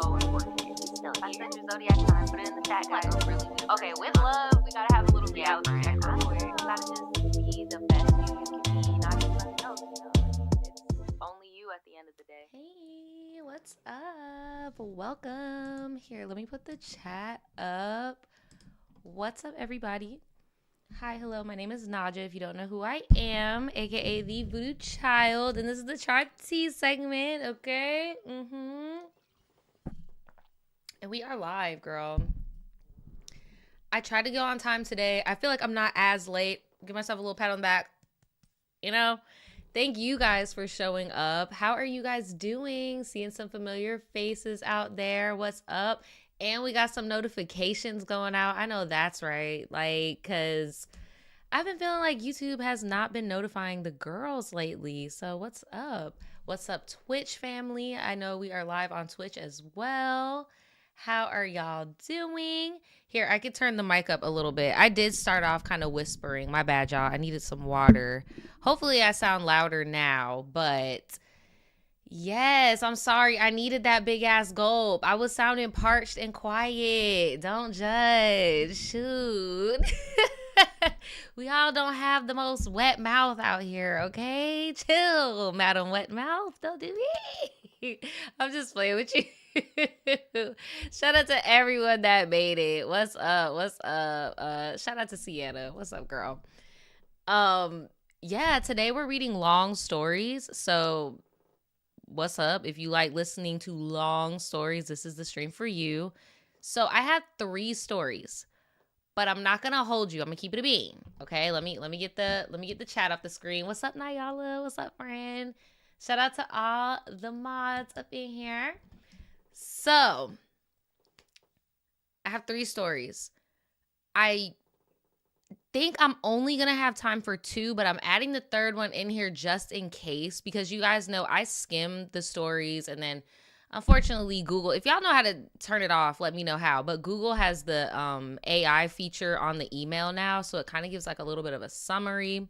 so important. Is he still here? I sent your zodiac sign, put it in the chat, guys. Like, really good. Okay, with love, we gotta have a little reality check real quick. You gotta just be the best you can be, not anybody else. It's only you at the end of the day. Hey, what's up? Welcome. Here, let me put the chat up. What's up, everybody? Hi, hello, my name is Naja, if you don't know who I am, aka the Voodoo Child, and this is the TRIBETEA segment, okay? And we are live, girl. I tried to go on time today. I feel like I'm not as late. Give myself a little pat on the back. You know? Thank you guys for showing up. How are you guys doing? Seeing some familiar faces out there. What's up? And we got some notifications going out. I know that's right. Like, because I've been feeling like YouTube has not been notifying the girls lately. So what's up? What's up, Twitch family? I know we are live on Twitch as well. How are y'all doing? Here, I could turn the mic up a little bit. I did start off kind of whispering. My bad, y'all. I needed some water. Hopefully I sound louder now, but yes, I'm sorry. I needed that big ass gulp. I was sounding parched and quiet. Don't judge. Shoot. We all don't have the most wet mouth out here, okay? Chill, Madam Wet Mouth. Don't do me. I'm just playing with you. Shout out to everyone that made it. What's up? What's up? Shout out to Sienna. What's up, girl? Yeah, today we're reading long stories. So what's up? If you like listening to long stories, this is the stream for you. So I have 3 stories, but I'm not gonna hold you. I'm gonna keep it a bean. Okay, let me get the chat off the screen. What's up, Nyala? What's up, friend? Shout out to all the mods up in here. So I have 3 stories. I think I'm only gonna have time for 2, but I'm adding the 3rd one in here just in case, because you guys know I skim the stories, and then unfortunately Google, if y'all know how to turn it off, let me know how, but Google has the AI feature on the email now, so it kind of gives like a little bit of a summary.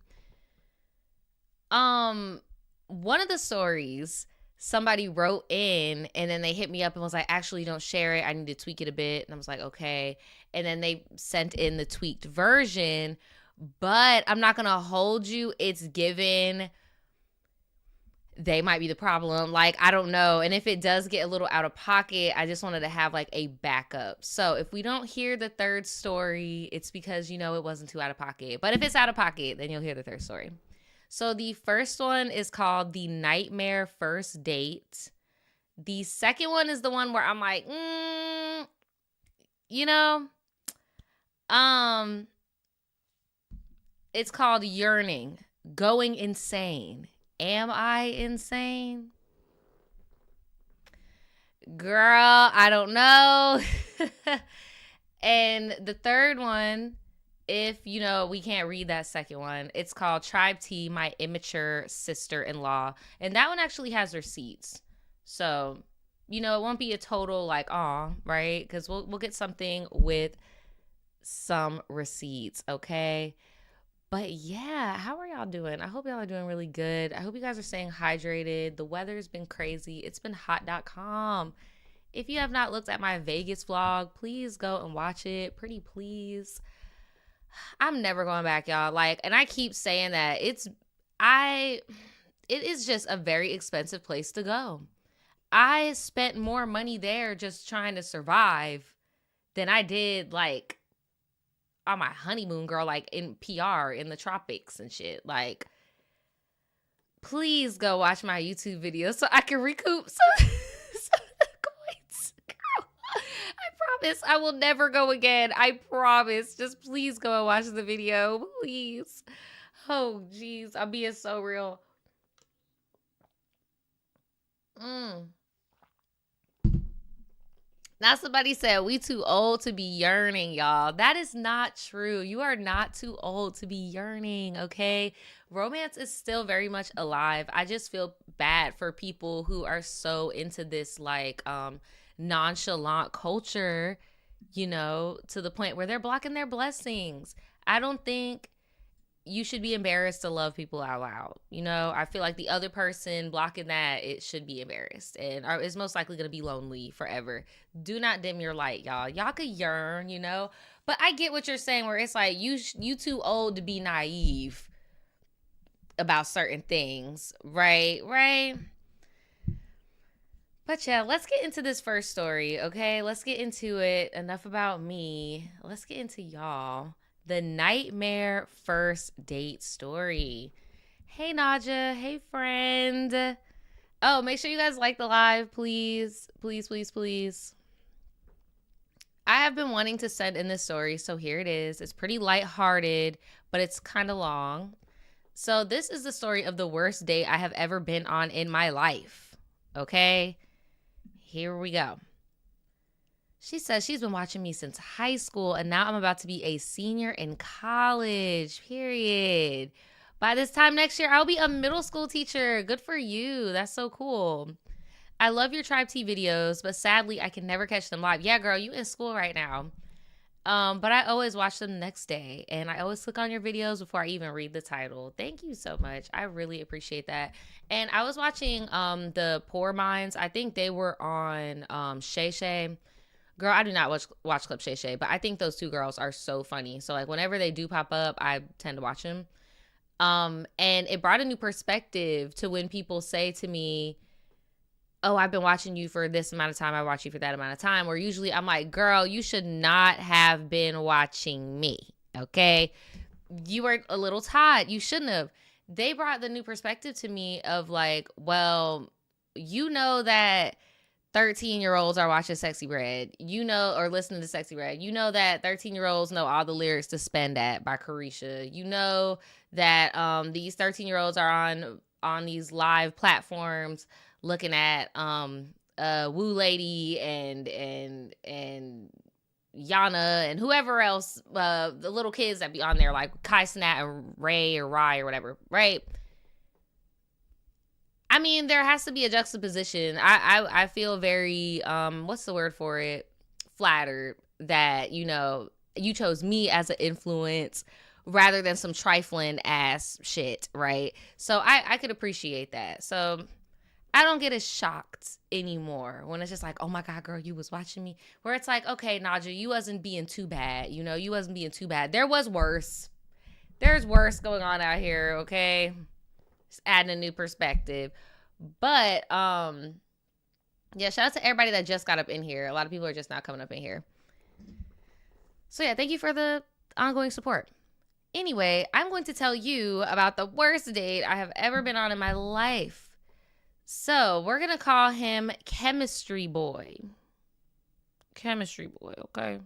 One of the stories, somebody wrote in and then they hit me up and was like, actually don't share it, I need to tweak it a bit. And I was like, okay. And then they sent in the tweaked version, but I'm not gonna hold you. It's given they might be the problem. Like, I don't know. And if it does get a little out of pocket, I just wanted to have like a backup. So if we don't hear the 3rd story, it's because, you know, it wasn't too out of pocket. But if it's out of pocket, then you'll hear the 3rd story. So the first one is called The Nightmare First Date. The second one is the one where I'm like, you know, it's called Yearning, Going Insane. Am I insane? Girl, I don't know. And the 3rd one, if, you know, we can't read that second one, it's called TRIBETEA, My Immature Sister-in-Law. And that one actually has receipts. So, you know, it won't be a total like, aw, right? Because we'll get something with some receipts, okay? But yeah, how are y'all doing? I hope y'all are doing really good. I hope you guys are staying hydrated. The weather's been crazy. It's been hot.com. If you have not looked at my Vegas vlog, please go and watch it. Pretty please. I'm never going back, y'all. Like, and I keep saying that it is just a very expensive place to go. I spent more money there just trying to survive than I did like on my honeymoon, girl, like in PR in the tropics and shit. Like, please go watch my YouTube video so I can recoup some of the coins. Girl, I promise I will never go again. I promise. Just please go and watch the video, please. Oh, jeez. I'm being so real. Now somebody said we too old to be yearning, y'all. That is not true. You are not too old to be yearning, okay? Romance is still very much alive. I just feel bad for people who are so into this like nonchalant culture, you know, to the point where they're blocking their blessings. I don't think you should be embarrassed to love people out loud. You know, I feel like the other person blocking that, it should be embarrassed and is most likely going to be lonely forever. Do not dim your light, y'all. Y'all could yearn, you know, but I get what you're saying where it's like you too old to be naive about certain things, right? But yeah, let's get into this first story, okay? Let's get into it. Enough about me. Let's get into y'all. The nightmare first date story. Hey, Naja. Hey, friend. Oh, make sure you guys like the live, please. Please, please, please. I have been wanting to send in this story, so here it is. It's pretty lighthearted, but it's kind of long. So this is the story of the worst date I have ever been on in my life, okay? Here we go. She says she's been watching me since high school, and now I'm about to be a senior in college, period. By this time next year, I'll be a middle school teacher. Good for you. That's so cool. I love your TRIBETEA videos, but sadly, I can never catch them live. Yeah, girl, you in school right now. But I always watch them the next day, and I always click on your videos before I even read the title. Thank you so much. I really appreciate that. And I was watching the Poor Minds. I think they were on Shay Shay. Girl, I do not watch Club Shay Shay, but I think those two girls are so funny. So, like, whenever they do pop up, I tend to watch them. And it brought a new perspective to when people say to me, oh, I've been watching you for this amount of time. I watch you for that amount of time. Or usually I'm like, girl, you should not have been watching me, okay? You were a little tired. You shouldn't have. They brought the new perspective to me of like, well, you know that 13-year-olds are watching Sexy Red, you know, or listening to Sexy Red. You know that 13-year-olds know all the lyrics to Spend That by Carisha. You know that these 13-year-olds are on these live platforms looking at Woo Lady and Yana and whoever else, the little kids that be on there, like Kai Snat and Ray or Rye or whatever, right? I mean, there has to be a juxtaposition. I feel very, what's the word for it? Flattered that, you know, you chose me as an influence rather than some trifling ass shit, right? So I could appreciate that. So I don't get as shocked anymore when it's just like, oh my God, girl, you was watching me. Where it's like, okay, Naja, you wasn't being too bad. You know, you wasn't being too bad. There was worse. There's worse going on out here, okay? Just adding a new perspective. But yeah, shout out to everybody that just got up in here. A lot of people are just not coming up in here. So yeah, thank you for the ongoing support. Anyway, I'm going to tell you about the worst date I have ever been on in my life. So we're going to call him Chemistry Boy. Chemistry Boy, okay?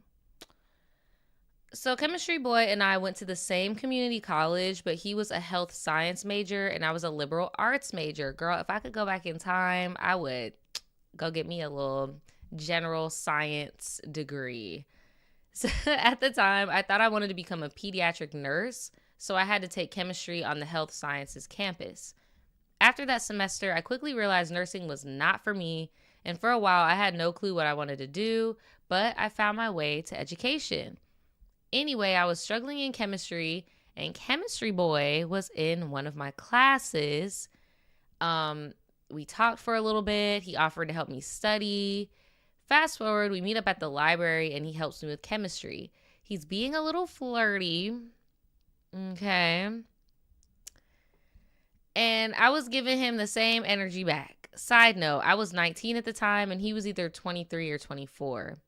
So Chemistry Boy and I went to the same community college, but he was a health science major and I was a liberal arts major. Girl, if I could go back in time, I would go get me a little general science degree. So at the time, I thought I wanted to become a pediatric nurse, so I had to take chemistry on the health sciences campus. After that semester, I quickly realized nursing was not for me, and for a while, I had no clue what I wanted to do, but I found my way to education. Anyway, I was struggling in chemistry, and Chemistry Boy was in one of my classes. We talked for a little bit. He offered to help me study. Fast forward, we meet up at the library, and he helps me with chemistry. He's being a little flirty. Okay. And I was giving him the same energy back. Side note, I was 19 at the time, and he was either 23 or 24.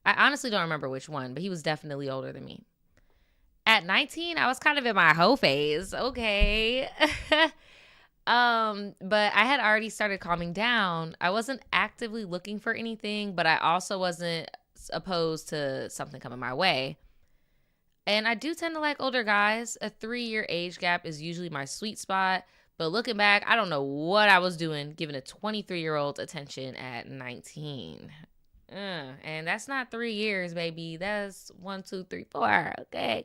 I honestly don't remember which one, but he was definitely older than me. At 19, I was kind of in my hoe phase. Okay. But I had already started calming down. I wasn't actively looking for anything, but I also wasn't opposed to something coming my way. And I do tend to like older guys. A 3-year age gap is usually my sweet spot. But looking back, I don't know what I was doing giving a 23-year-old attention at 19. And that's not 3 years, baby. That's 1, 2, 3, 4. Okay.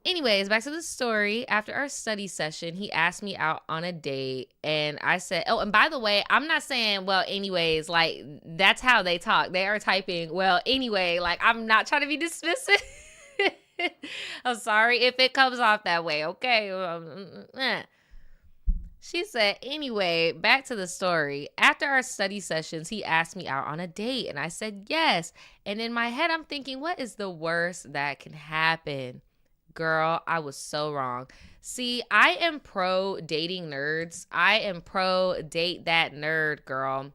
Anyways, back to the story. After our study session, he asked me out on a date, and I said, oh, and by the way, I'm not saying, well, anyways, like, that's how they talk. They are typing, well, anyway, like, I'm not trying to be dismissive. I'm sorry if it comes off that way, okay? She said, anyway, back to the story. After our study sessions, he asked me out on a date, and I said yes. And in my head, I'm thinking, what is the worst that can happen? Girl, I was so wrong. See, I am pro dating nerds. I am pro date that nerd, girl.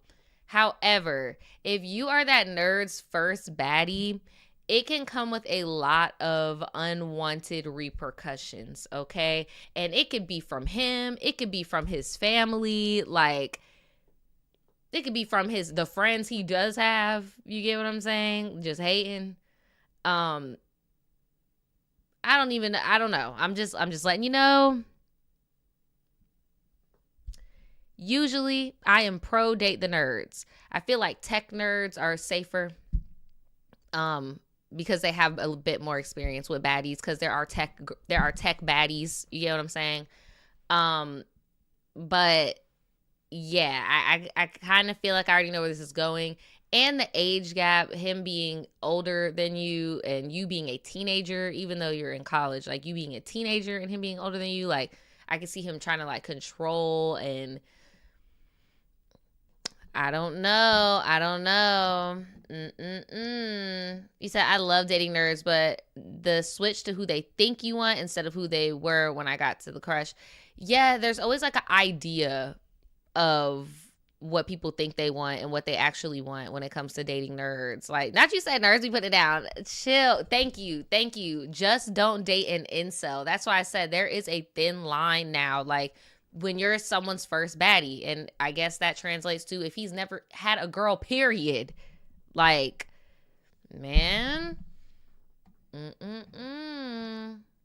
However, if you are that nerd's first baddie, it can come with a lot of unwanted repercussions, okay? And it could be from him, it could be from his family, like it could be from the friends he does have. You get what I'm saying? Just hating. I don't know. I'm just letting you know. Usually, I am pro date the nerds. I feel like tech nerds are safer. Because they have a bit more experience with baddies, because there are tech baddies. You get what I'm saying? But yeah, I kind of feel like I already know where this is going. And the age gap, him being older than you and you being a teenager, even though you're in college, like you being a teenager and him being older than you, like I can see him trying to like control, and I don't know. You said, I love dating nerds, but the switch to who they think you want instead of who they were when I got to the crush. Yeah, there's always like an idea of what people think they want and what they actually want when it comes to dating nerds. Like, not you said nerds, we put it down. Chill. Thank you. Just don't date an incel. That's why I said there is a thin line now. Like, when you're someone's first baddie, and I guess that translates to if he's never had a girl, period. Like, man.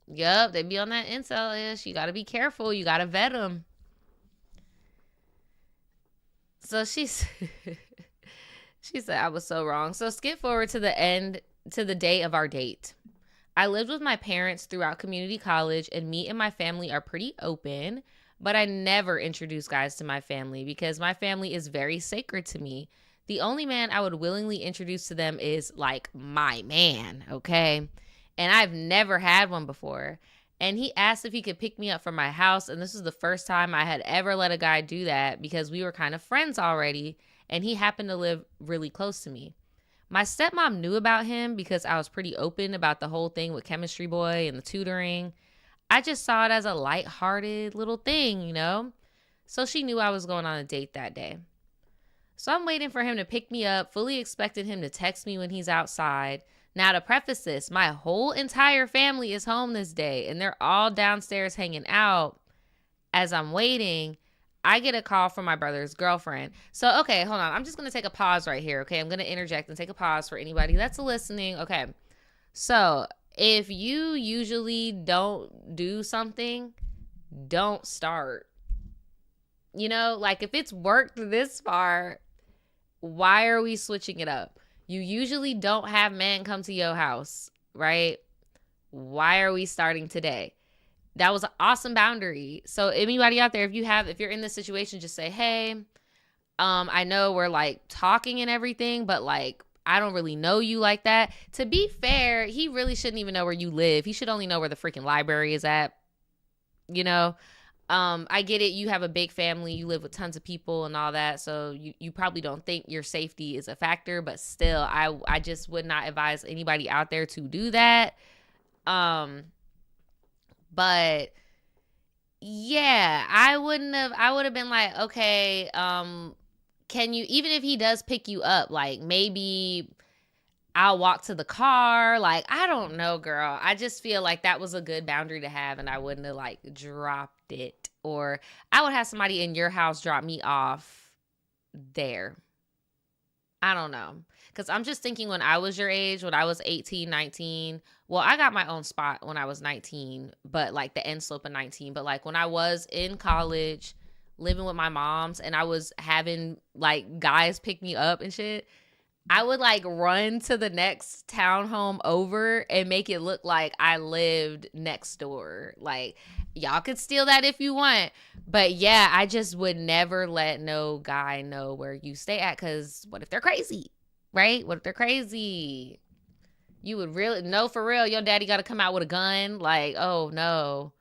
Yup, they be on that incel-ish. You gotta be careful. You gotta vet them. So she said, I was so wrong. So skip forward to the day of our date. I lived with my parents throughout community college, and me and my family are pretty open, but I never introduce guys to my family because my family is very sacred to me. The only man I would willingly introduce to them is like my man, okay? And I've never had one before. And he asked if he could pick me up from my house, and this was the first time I had ever let a guy do that because we were kind of friends already, and he happened to live really close to me. My stepmom knew about him because I was pretty open about the whole thing with Chemistry Boy and the tutoring. I just saw it as a lighthearted little thing, you know? So she knew I was going on a date that day. So I'm waiting for him to pick me up, fully expected him to text me when he's outside. Now, to preface this, my whole entire family is home this day, and they're all downstairs hanging out. As I'm waiting, I get a call from my brother's girlfriend. So, okay, hold on. I'm just going to take a pause right here, okay? I'm going to interject and take a pause for anybody that's listening. Okay, so if you usually don't do something, don't start. You know, like if it's worked this far, why are we switching it up? You usually don't have men come to your house, right? Why are we starting today? That was an awesome boundary. So anybody out there, if you're in this situation, just say, hey, I know we're like talking and everything, but like, I don't really know you like that. To be fair, he really shouldn't even know where you live. He should only know where the freaking library is at. You know, I get it. You have a big family. You live with tons of people and all that. So you probably don't think your safety is a factor, but still, I just would not advise anybody out there to do that. But yeah, I would have been like, okay, can you, even if he does pick you up, like maybe I'll walk to the car. Like, I don't know, girl. I just feel like that was a good boundary to have, and I wouldn't have like dropped it. Or I would have somebody in your house drop me off there. I don't know. Because I'm just thinking when I was your age, when I was 18, 19, well, I got my own spot when I was 19, but like the end slope of 19. But like when I was in college, living with my moms, and I was having like guys pick me up and shit, I would like run to the next townhome over and make it look like I lived next door. Like, y'all could steal that if you want. But yeah, I just would never let no guy know where you stay at, because what if they're crazy, right? What if they're crazy? You would really, no, for real, your daddy got to come out with a gun? Like, oh, no.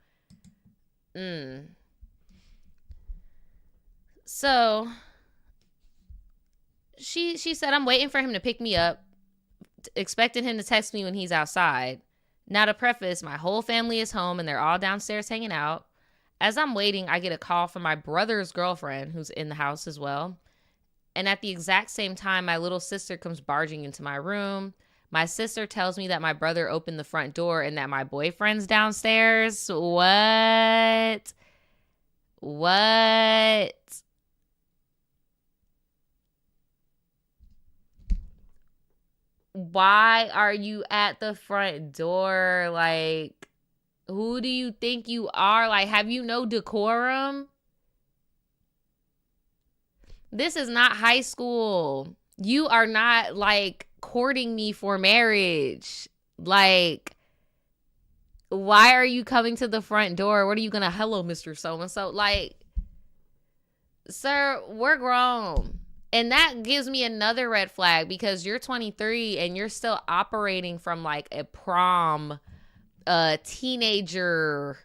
So, she said, I'm waiting for him to pick me up, expecting him to text me when he's outside. Now, to preface, my whole family is home and they're all downstairs hanging out. As I'm waiting, I get a call from my brother's girlfriend, who's in the house as well. And at the exact same time, my little sister comes barging into my room. My sister tells me that my brother opened the front door and that my boyfriend's downstairs. What? Why are you at the front door? Like, who do you think you are? Like, have you no decorum? This is not high school. You are not, like, courting me for marriage. Like, why are you coming to the front door? What are you gonna, hello, Mr. So-and-so? Like, sir, we're grown. And that gives me another red flag because you're 23 and you're still operating from, like, a prom, teenager.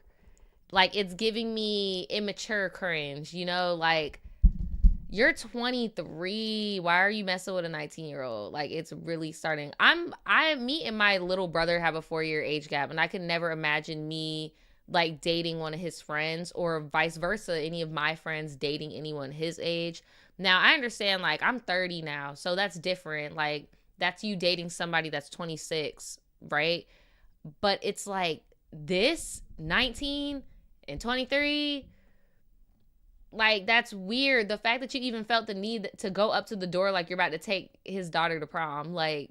Like, it's giving me immature cringe, you know? Like, you're 23. Why are you messing with a 19-year-old? Like, it's really starting. Me and my little brother have a 4-year age gap, and I could never imagine me, like, dating one of his friends or vice versa, any of my friends dating anyone his age. Now, I understand, like, I'm 30 now, so that's different. Like, that's you dating somebody that's 26, right? But it's like this, 19 and 23, like, that's weird. The fact that you even felt the need to go up to the door like you're about to take his daughter to prom, like,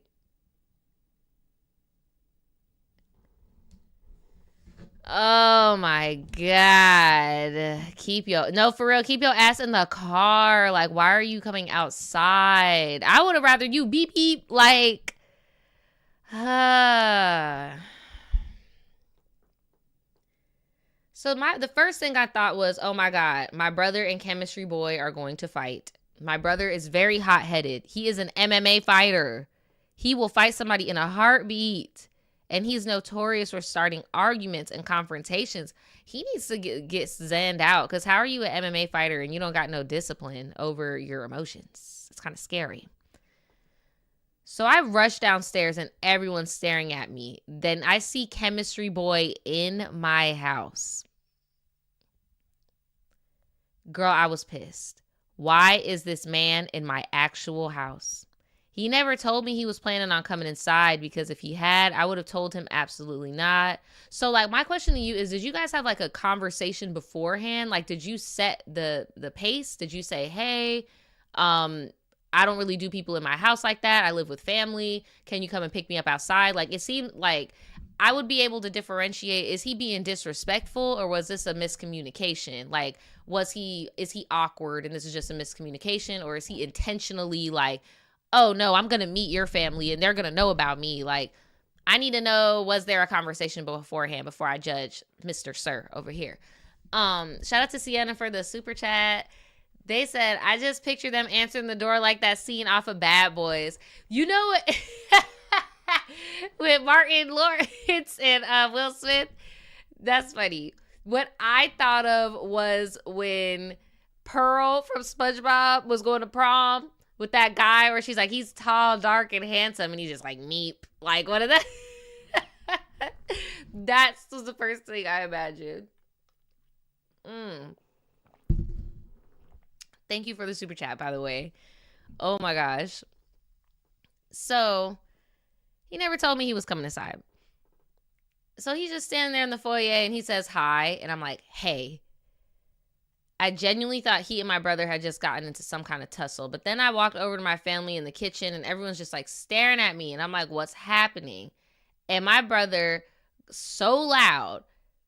oh my God. Keep your ass in the car. Like, why are you coming outside? I would have rather you beep beep, like, So the first thing I thought was, oh my God, my brother and chemistry boy are going to fight. My brother is very hot-headed. He is an MMA fighter. He will fight somebody in a heartbeat. And he's notorious for starting arguments and confrontations. He needs to get zenned out, because how are you an MMA fighter and you don't got no discipline over your emotions? It's kind of scary. So I rush downstairs and everyone's staring at me. Then I see chemistry boy in my house. Girl, I was pissed. Why is this man in my actual house? He never told me he was planning on coming inside, because if he had, I would have told him absolutely not. So, like, my question to you is, did you guys have, like, a conversation beforehand? Like, did you set the pace? Did you say, hey, I don't really do people in my house like that. I live with family. Can you come and pick me up outside? Like, it seemed like I would be able to differentiate, is he being disrespectful or was this a miscommunication? Like, is he awkward and this is just a miscommunication, or is he intentionally like, oh no, I'm going to meet your family and they're going to know about me? Like, I need to know, was there a conversation beforehand before I judge Mr. Sir over here? Shout out to Sienna for the super chat. They said, I just picture them answering the door like that scene off of Bad Boys. You know what? With Martin Lawrence and Will Smith. That's funny. What I thought of was when Pearl from SpongeBob was going to prom with that guy where she's like, he's tall, dark, and handsome, and he's just like, meep. Like, what is that? That was the first thing I imagined. Thank you for the super chat, by the way. Oh my gosh. So, he never told me he was coming inside. So he's just standing there in the foyer and he says hi. And I'm like, hey. I genuinely thought he and my brother had just gotten into some kind of tussle. But then I walked over to my family in the kitchen and everyone's just like staring at me. And I'm like, what's happening? And my brother, so loud,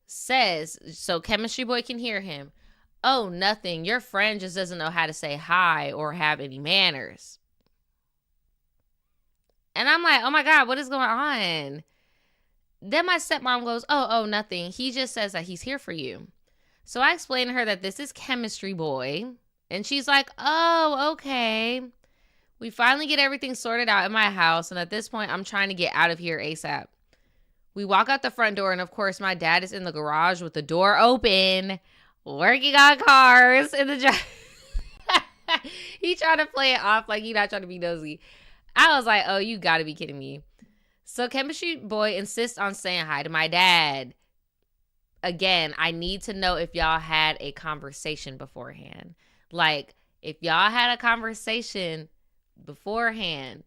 says, so chemistry boy can hear him, oh, nothing. Your friend just doesn't know how to say hi or have any manners. And I'm like, oh my God, what is going on? Then my stepmom goes, oh, nothing. He just says that he's here for you. So I explained to her that this is chemistry boy. And she's like, oh, okay. We finally get everything sorted out in my house, and at this point, I'm trying to get out of here ASAP. We walk out the front door, and of course, my dad is in the garage with the door open, working on cars in the drive. He tried to play it off like he not trying to be nosy. I was like, oh, you gotta be kidding me. So chemistry boy insists on saying hi to my dad. Again, I need to know if y'all had a conversation beforehand. Like, if y'all had a conversation beforehand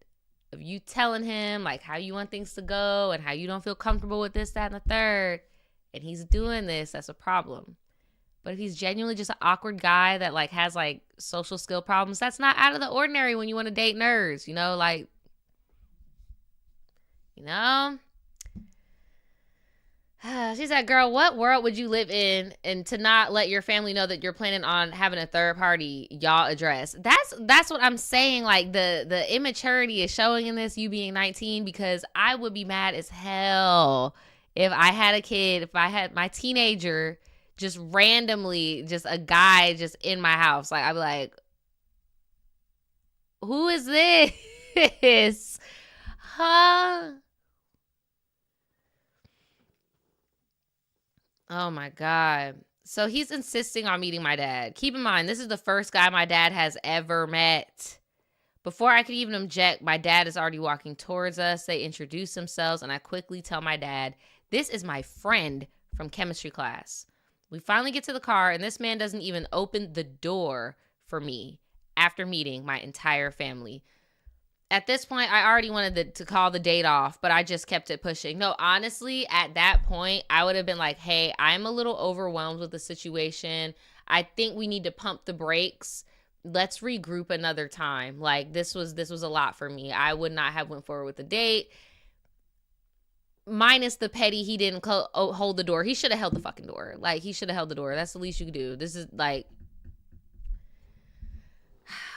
of you telling him, like, how you want things to go and how you don't feel comfortable with this, that, and the third, and he's doing this, that's a problem. But if he's genuinely just an awkward guy that, like, has, like, social skill problems, that's not out of the ordinary when you want to date nerds, you know? Like, you know? She said, girl, what world would you live in and to not let your family know that you're planning on having a third party y'all address? That's what I'm saying. Like, the immaturity is showing in this, you being 19, because I would be mad as hell if I had a kid, if I had my teenager just randomly, just a guy just in my house. Like, I'd be like, who is this? Huh? Oh my God. So he's insisting on meeting my dad. Keep in mind, this is the first guy my dad has ever met. Before I could even object, my dad is already walking towards us. They introduce themselves, and I quickly tell my dad, this is my friend from chemistry class. We finally get to the car, and this man doesn't even open the door for me after meeting my entire family. At this point, I already wanted to call the date off, but I just kept it pushing. No, honestly, at that point, I would have been like, hey, I'm a little overwhelmed with the situation. I think we need to pump the brakes. Let's regroup another time. Like, this was a lot for me. I would not have went forward with the date. Minus the petty, he didn't hold the door. He should have held the fucking door. Like, he should have held the door. That's the least you could do. This is like,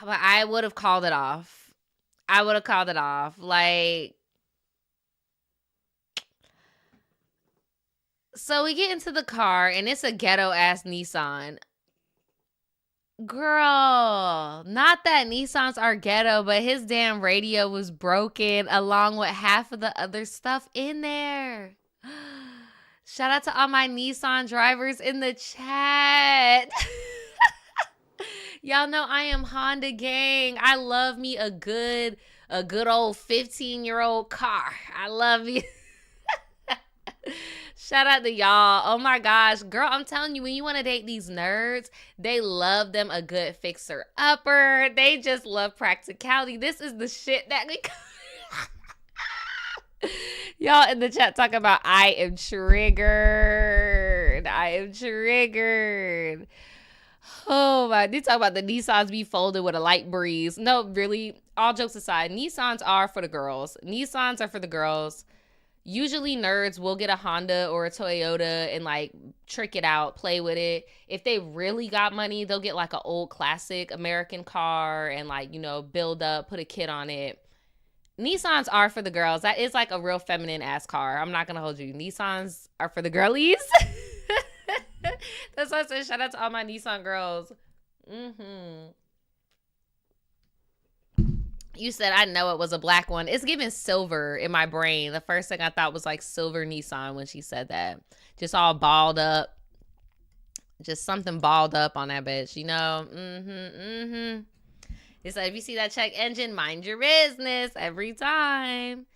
but I would have called it off. Like, so we get into the car, and it's a ghetto-ass Nissan. Girl, not that Nissans are ghetto, but his damn radio was broken along with half of the other stuff in there. Shout out to all my Nissan drivers in the chat. Y'all know I am Honda gang. I love me a good old 15-year-old car. I love you. Shout out to y'all. Oh my gosh. Girl, I'm telling you, when you want to date these nerds, they love them a good fixer-upper. They just love practicality. This is the shit that we... Y'all in the chat talking about I am triggered. Oh my, they talk about the Nissans be folded with a light breeze. No, really, all jokes aside, Nissans are for the girls. Nissans are for the girls. Usually nerds will get a Honda or a Toyota and like trick it out, play with it. If they really got money, they'll get like an old classic American car and like, you know, build up, put a kit on it. Nissans are for the girls. That is like a real feminine ass car. I'm not going to hold you. Nissans are for the girlies. That's why I said shout out to all my Nissan girls. You said I know it was a black one. It's giving silver in my brain. The first thing I thought was like silver Nissan when she said that. Just all balled up. Just something balled up on that bitch, you know? It's like, if you see that check engine, mind your business every time.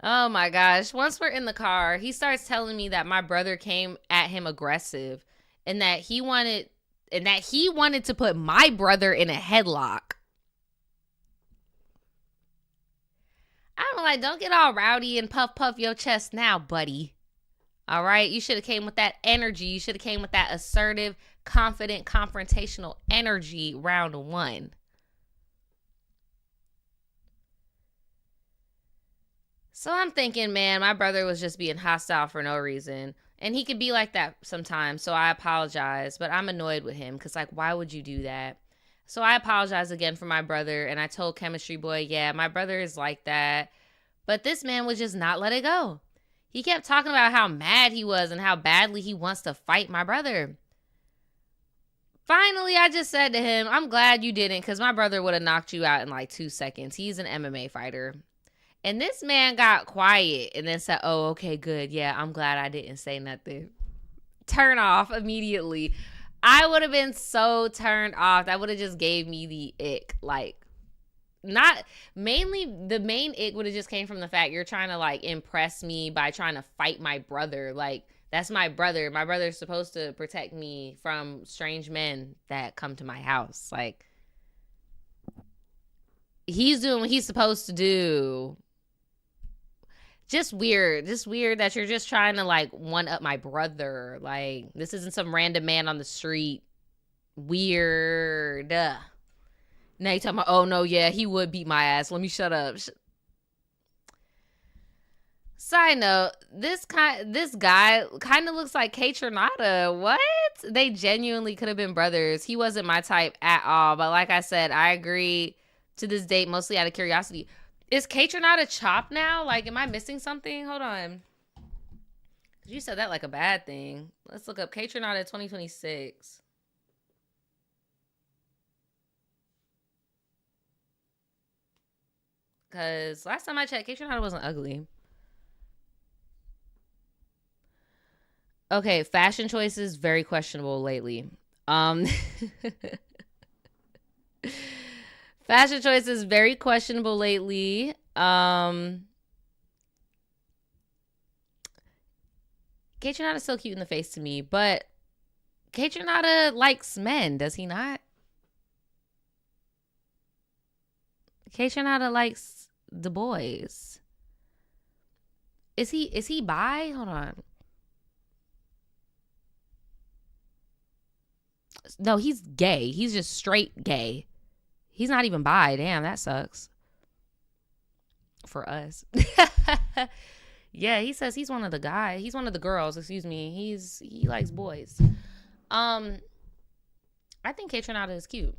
Oh my gosh. Once we're in the car, he starts telling me that my brother came at him aggressive and that he wanted to put my brother in a headlock. I'm like, don't get all rowdy and puff your chest now, buddy. All right? You should have came with that energy. You should have came with that assertive, confident, confrontational energy round one. So I'm thinking, man, my brother was just being hostile for no reason. And he could be like that sometimes, so I apologize. But I'm annoyed with him because, like, why would you do that? So I apologize again for my brother, and I told Chemistry Boy, yeah, my brother is like that. But this man would just not let it go. He kept talking about how mad he was and how badly he wants to fight my brother. Finally, I just said to him, I'm glad you didn't, because my brother would have knocked you out in like 2 seconds. He's an MMA fighter. And this man got quiet and then said, oh, okay, good. Yeah, I'm glad I didn't say nothing. Turn off immediately. I would have been so turned off. That would have just gave me the ick. Like, not mainly, the main ick would have just came from the fact you're trying to like impress me by trying to fight my brother. Like, that's my brother. My brother's supposed to protect me from strange men that come to my house. Like, he's doing what he's supposed to do. Just weird that you're just trying to like one up my brother. Like, this isn't some random man on the street. Weird. Now you talking about, oh no, yeah, he would beat my ass. Let me shut up. Side note, this guy kind of looks like Kate Trinata. What? They genuinely could have been brothers. He wasn't my type at all. But like I said, I agree to this date mostly out of curiosity. Is Kate Trinata chopped now? Like, am I missing something? Hold on. You said that like a bad thing. Let's look up Kate Trinata 2026. Because last time I checked, Kate Trinata wasn't ugly. Okay, fashion choices, very questionable lately. Fashion choices, very questionable lately. Kate Trinata's so cute in the face to me, but Kate Trinata likes men, does he not? Kate Trinata likes the boys. Is he bi? Hold on. No, he's gay. He's just straight gay. He's not even bi. Damn, that sucks. For us. Yeah, he says he's one of the guys. He's one of the girls, excuse me. He likes boys. I think Kate Trinata is cute.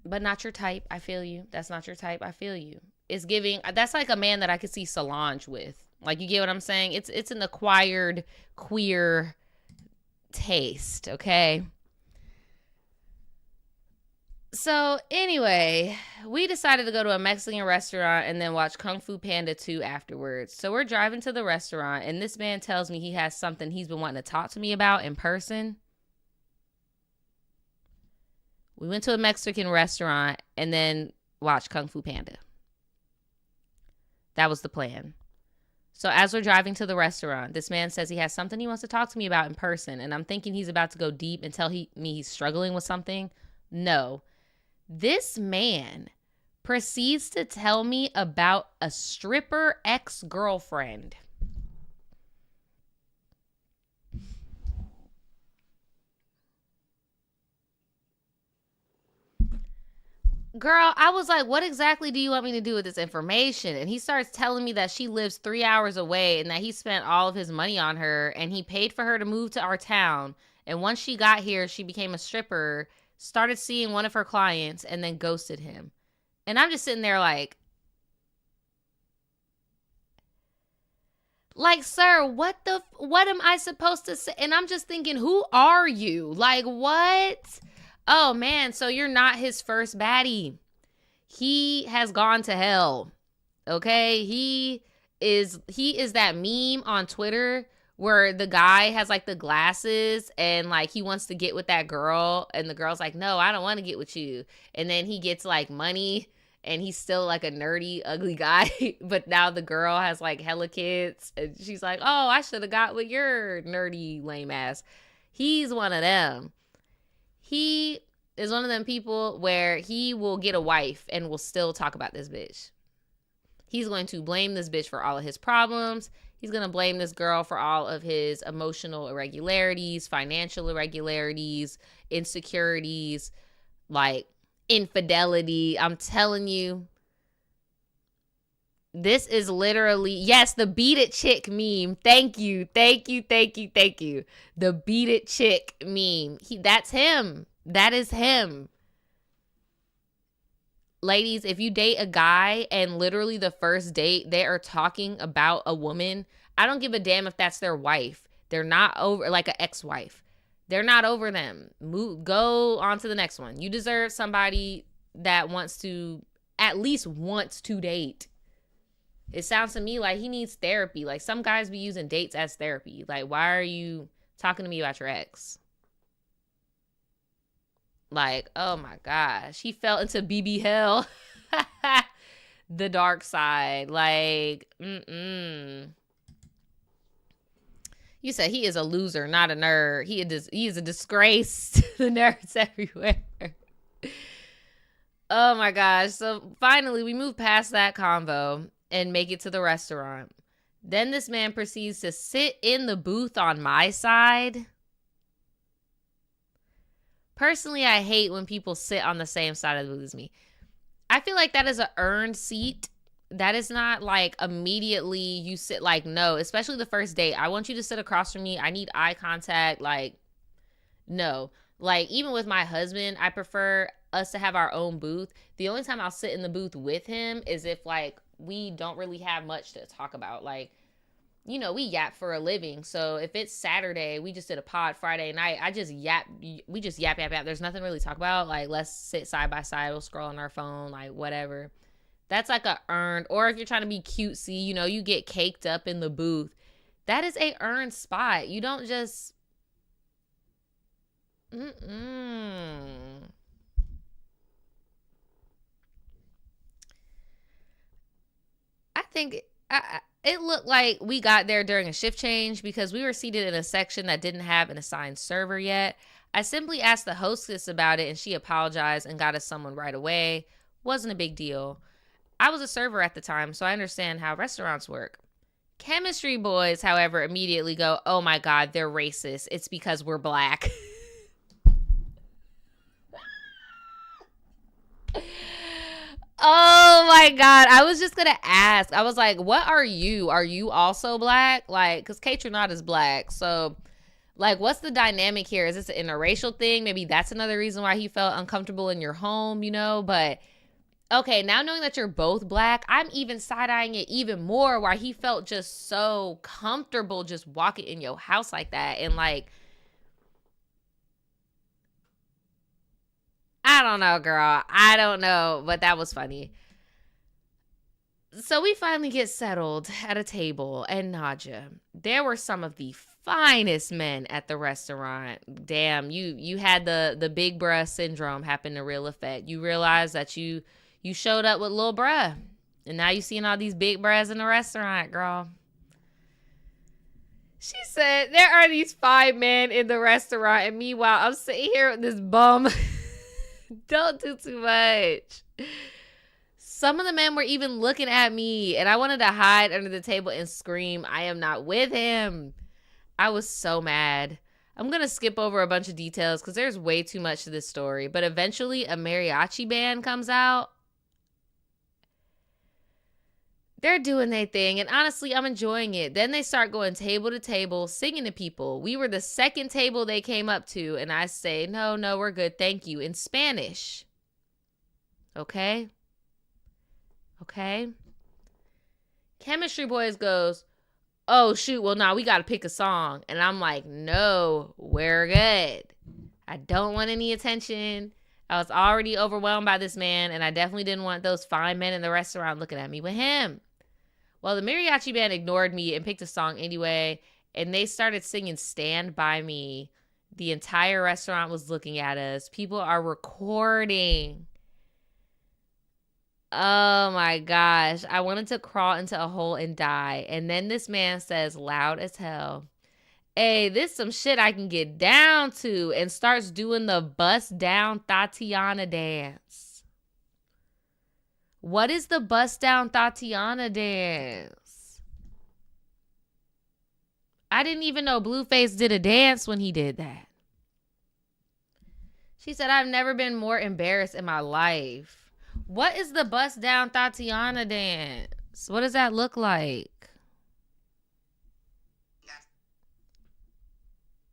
But not your type. I feel you. That's not your type. I feel you. It's giving, that's like a man that I could see Solange with. Like, you get what I'm saying? It's an acquired queer taste, okay? So anyway, we decided to go to a Mexican restaurant and then watch Kung Fu Panda 2 afterwards. So we're driving to the restaurant and this man tells me he has something he's been wanting to talk to me about in person. We went to a Mexican restaurant and then watched Kung Fu Panda. That was the plan. So as we're driving to the restaurant, this man says he has something he wants to talk to me about in person. And I'm thinking he's about to go deep and tell me he's struggling with something. No. This man proceeds to tell me about a stripper ex-girlfriend. Girl, I was like, what exactly do you want me to do with this information? And he starts telling me that she lives 3 hours away and that he spent all of his money on her and he paid for her to move to our town. And once she got here, she became a stripper, started seeing one of her clients, and then ghosted him. And I'm just sitting there like, sir, what am I supposed to say? And I'm just thinking, who are you? Like, what? Oh, man, so you're not his first baddie. He has gone to hell, okay? He is that meme on Twitter where the guy has, like, the glasses and, like, he wants to get with that girl, and the girl's like, no, I don't want to get with you. And then he gets, like, money, and he's still, like, a nerdy, ugly guy, but now the girl has, like, hella kids, and she's like, oh, I should have got with your nerdy, lame ass. He's one of them. He is one of them people where he will get a wife and will still talk about this bitch. He's going to blame this bitch for all of his problems. He's going to blame this girl for all of his emotional irregularities, financial irregularities, insecurities, like infidelity. I'm telling you, this is literally, yes, the beat it chick meme. Thank you. The beat it chick meme. That's him. That is him. Ladies, if you date a guy and literally the first date, they are talking about a woman, I don't give a damn if that's their wife. They're not over, like an ex-wife. They're not over them. Go on to the next one. You deserve somebody that at least wants to date. It sounds to me like he needs therapy. Like, some guys be using dates as therapy. Like, why are you talking to me about your ex? Like, oh my gosh. He fell into BB hell. The dark side. Like, You said he is a loser, not a nerd. He is a disgrace to the nerds everywhere. Oh my gosh. So finally, we move past that convo and make it to the restaurant. Then this man proceeds to sit in the booth on my side. Personally, I hate when people sit on the same side of the booth as me. I feel like that is an earned seat. That is not like immediately you sit, like, no, especially the first date. I want you to sit across from me. I need eye contact. Like, no. Like, even with my husband, I prefer us to have our own booth. The only time I'll sit in the booth with him is if, like, we don't really have much to talk about. Like, you know, we yap for a living. So if it's Saturday, we just did a pod Friday night. We just yap. There's nothing really to talk about. Like, let's sit side by side. We'll scroll on our phone, like, whatever. That's like a earned, or if you're trying to be cutesy, you know, you get caked up in the booth. That is a earned spot. You don't just, I think it looked like we got there during a shift change because we were seated in a section that didn't have an assigned server yet. I simply asked the hostess about it and she apologized and got us someone right away. Wasn't a big deal. I was a server at the time, so I understand how restaurants work. Chemistry boys, however, immediately go, oh my God, they're racist. It's because we're black. Oh my God. I was just going to ask. I was like, what are you? Are you also black? Like, because Kate is black. So, like, what's the dynamic here? Is this an interracial thing? Maybe that's another reason why he felt uncomfortable in your home, you know? But okay, now knowing that you're both black, I'm even side-eyeing it even more why he felt just so comfortable just walking in your house like that. And like, I don't know, girl. I don't know, but that was funny. So we finally get settled at a table, and Nadja, there were some of the finest men at the restaurant. Damn, you had the big bruh syndrome happen to real effect. You realize that you showed up with little bruh. And now you seeing all these big bruhs in the restaurant, girl. She said, there are these 5 men in the restaurant. And meanwhile, I'm sitting here with this bum. Don't do too much. Some of the men were even looking at me. And I wanted to hide under the table and scream, I am not with him. I was so mad. I'm going to skip over a bunch of details because there's way too much to this story. But eventually, a mariachi band comes out. They're doing their thing, and honestly, I'm enjoying it. Then they start going table to table, singing to people. We were the second table they came up to, and I say, no, we're good, thank you, in Spanish. Okay? Chemistry Boys goes, oh, shoot, well, nah, we got to pick a song. And I'm like, no, we're good. I don't want any attention. I was already overwhelmed by this man, and I definitely didn't want those fine men in the restaurant looking at me with him. Well, the mariachi band ignored me and picked a song anyway, and they started singing Stand By Me. The entire restaurant was looking at us. People are recording. Oh my gosh. I wanted to crawl into a hole and die. And then this man says loud as hell, hey, this some shit I can get down to, and starts doing the bust down Tatiana dance. What is the bust down Tatiana dance? I didn't even know Blueface did a dance when he did that. She said, I've never been more embarrassed in my life. What is the bust down Tatiana dance? What does that look like?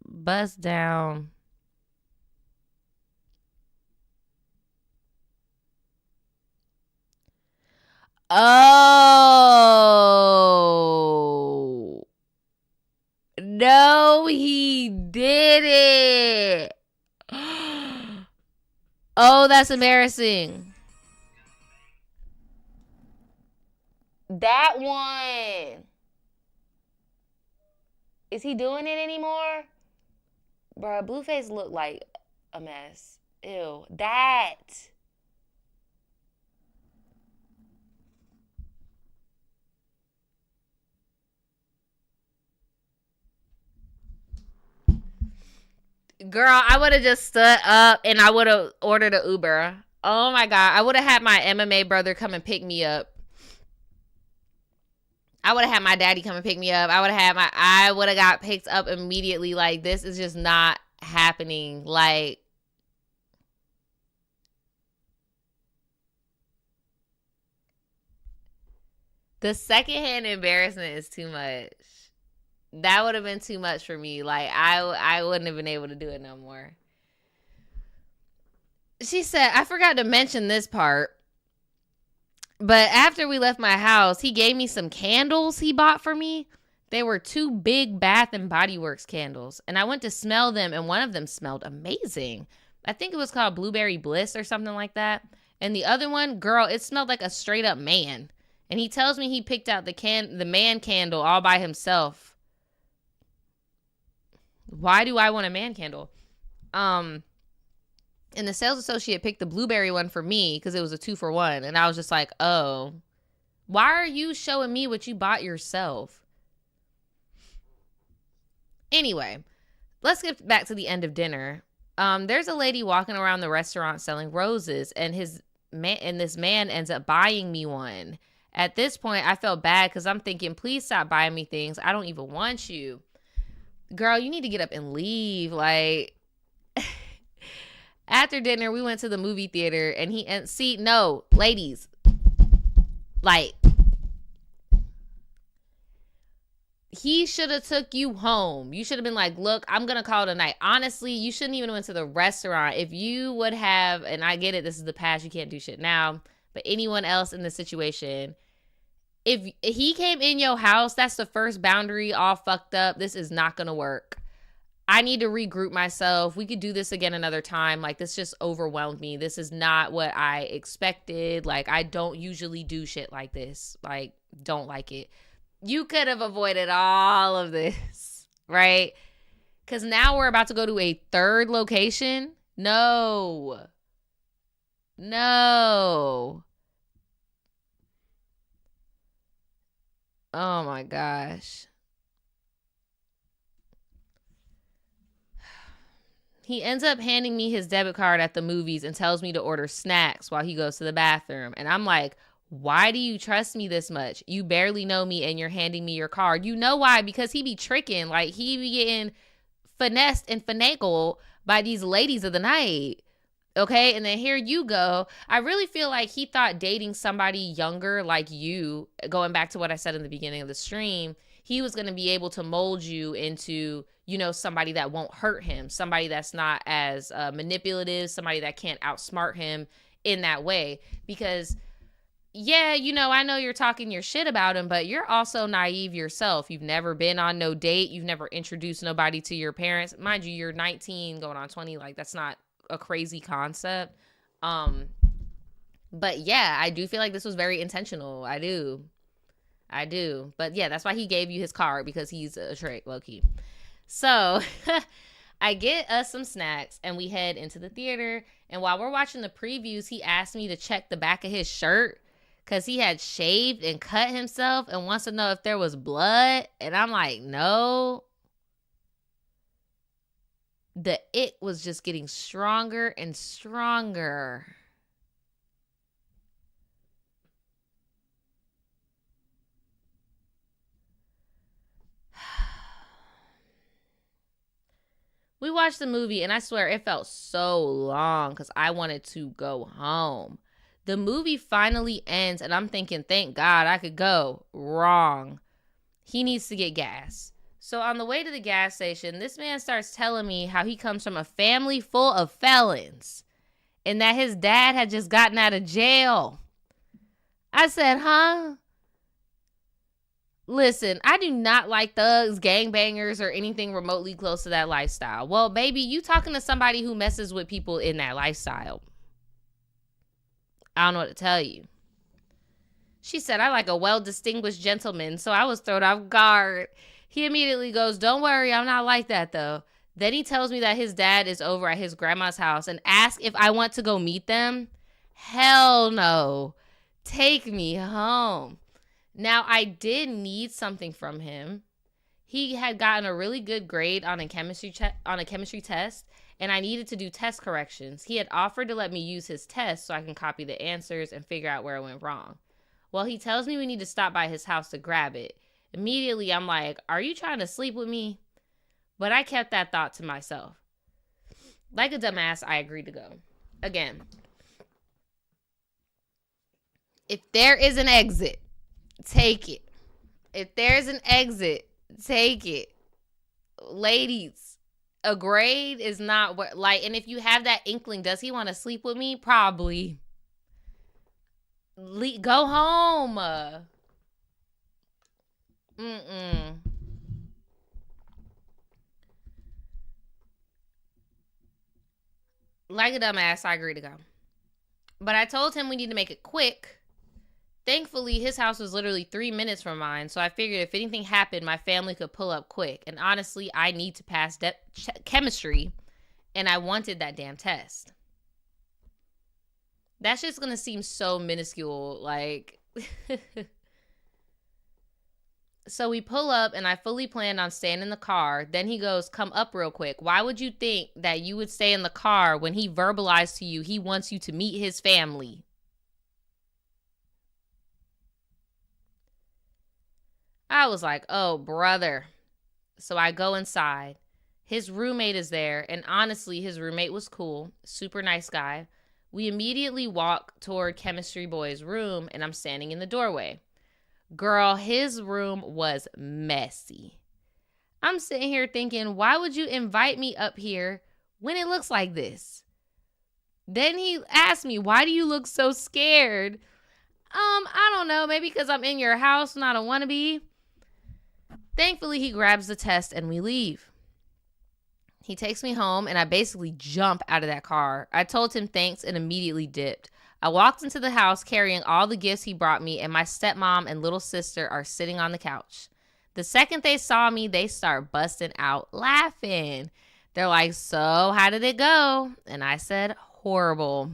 Bust down. Oh. No, he didn't. Oh, that's embarrassing. That one. Is he doing it anymore? Bruh, Blueface looked like a mess. Ew. That. Girl, I would have just stood up and I would have ordered an Uber. Oh my God. I would have had my MMA brother come and pick me up. I would have had my daddy come and pick me up. I would have got picked up immediately. Like, this is just not happening. Like, the secondhand embarrassment is too much. That would have been too much for me. Like, I wouldn't have been able to do it no more. She said, I forgot to mention this part, but after we left my house, he gave me some candles he bought for me. They were 2 big Bath and Body Works candles, and I went to smell them, and one of them smelled amazing. I think it was called Blueberry Bliss or something like that. And the other one, girl, it smelled like a straight up man. And he tells me he picked out the man candle all by himself. Why do I want a man candle? And the sales associate picked the blueberry one for me because it was a 2-for-1. And I was just like, oh, why are you showing me what you bought yourself? Anyway, let's get back to the end of dinner. There's a lady walking around the restaurant selling roses, and this man ends up buying me one. At this point, I felt bad because I'm thinking, please stop buying me things. I don't even want you. Girl, you need to get up and leave. Like, after dinner, we went to the movie theater, and no, ladies, like, he should have took you home. You should have been like, look, I'm going to call it a night. Honestly, you shouldn't even went to the restaurant. If you would have, and I get it, this is the past, you can't do shit now, but anyone else in the situation, if he came in your house, that's the first boundary, all fucked up. This is not going to work. I need to regroup myself. We could do this again another time. Like, this just overwhelmed me. This is not what I expected. Like, I don't usually do shit like this. Like, don't like it. You could have avoided all of this, right? Because now we're about to go to a third location. No. Oh my gosh. He ends up handing me his debit card at the movies and tells me to order snacks while he goes to the bathroom. And I'm like, why do you trust me this much? You barely know me and you're handing me your card. You know why? Because he be tricking. Like, he be getting finessed and finagled by these ladies of the night. Okay, and then here you go. I really feel like he thought dating somebody younger like you, going back to what I said in the beginning of the stream, he was going to be able to mold you into, you know, somebody that won't hurt him, somebody that's not as manipulative, somebody that can't outsmart him in that way. Because, yeah, you know, I know you're talking your shit about him, but you're also naive yourself. You've never been on no date. You've never introduced nobody to your parents. Mind you, you're 19 going on 20. Like, that's not a crazy concept. But yeah, I do feel like this was very intentional. I do. But yeah, that's why he gave you his card, because he's a trick, low-key. So I get us some snacks and we head into the theater. And while we're watching the previews, he asked me to check the back of his shirt because he had shaved and cut himself and wants to know if there was blood. And I'm like, no. The it was just getting stronger and stronger. We watched the movie and I swear it felt so long because I wanted to go home. The movie finally ends and I'm thinking, thank God I could go. Wrong. He needs to get gas. So on the way to the gas station, this man starts telling me how he comes from a family full of felons and that his dad had just gotten out of jail. I said, huh? Listen, I do not like thugs, gangbangers, or anything remotely close to that lifestyle. Well, baby, you talking to somebody who messes with people in that lifestyle. I don't know what to tell you. She said, I like a well-distinguished gentleman, so I was thrown off guard. He immediately goes, don't worry, I'm not like that, though. Then he tells me that his dad is over at his grandma's house and asks if I want to go meet them. Hell no. Take me home. Now, I did need something from him. He had gotten a really good grade on a chemistry test, and I needed to do test corrections. He had offered to let me use his test so I can copy the answers and figure out where I went wrong. Well, he tells me we need to stop by his house to grab it. Immediately, I'm like, are you trying to sleep with me? But I kept that thought to myself. Like a dumbass, I agreed to go. Again, if there is an exit, take it. If there's an exit, take it. Ladies, a grade is not what, like, and if you have that inkling, does he want to sleep with me? Probably. Go home. Like a dumbass, I agreed to go. But I told him we need to make it quick. Thankfully, his house was literally 3 minutes from mine, so I figured if anything happened, my family could pull up quick. And honestly, I need to pass chemistry, and I wanted that damn test. That's just going to seem so minuscule, like... So we pull up, and I fully planned on staying in the car. Then he goes, come up real quick. Why would you think that you would stay in the car when he verbalized to you he wants you to meet his family? I was like, oh, brother. So I go inside. His roommate is there, and honestly, his roommate was cool. Super nice guy. We immediately walk toward Chemistry Boy's room, and I'm standing in the doorway. Girl, his room was messy. I'm sitting here thinking, why would you invite me up here when it looks like this? Then he asked me, why do you look so scared? I don't know, maybe because I'm in your house and I don't want to be. Thankfully, he grabs the test and we leave. He takes me home and I basically jump out of that car. I told him thanks and immediately dipped. I walked into the house carrying all the gifts he brought me, and my stepmom and little sister are sitting on the couch. The second they saw me, they start busting out laughing. They're like, so how did it go? And I said, horrible.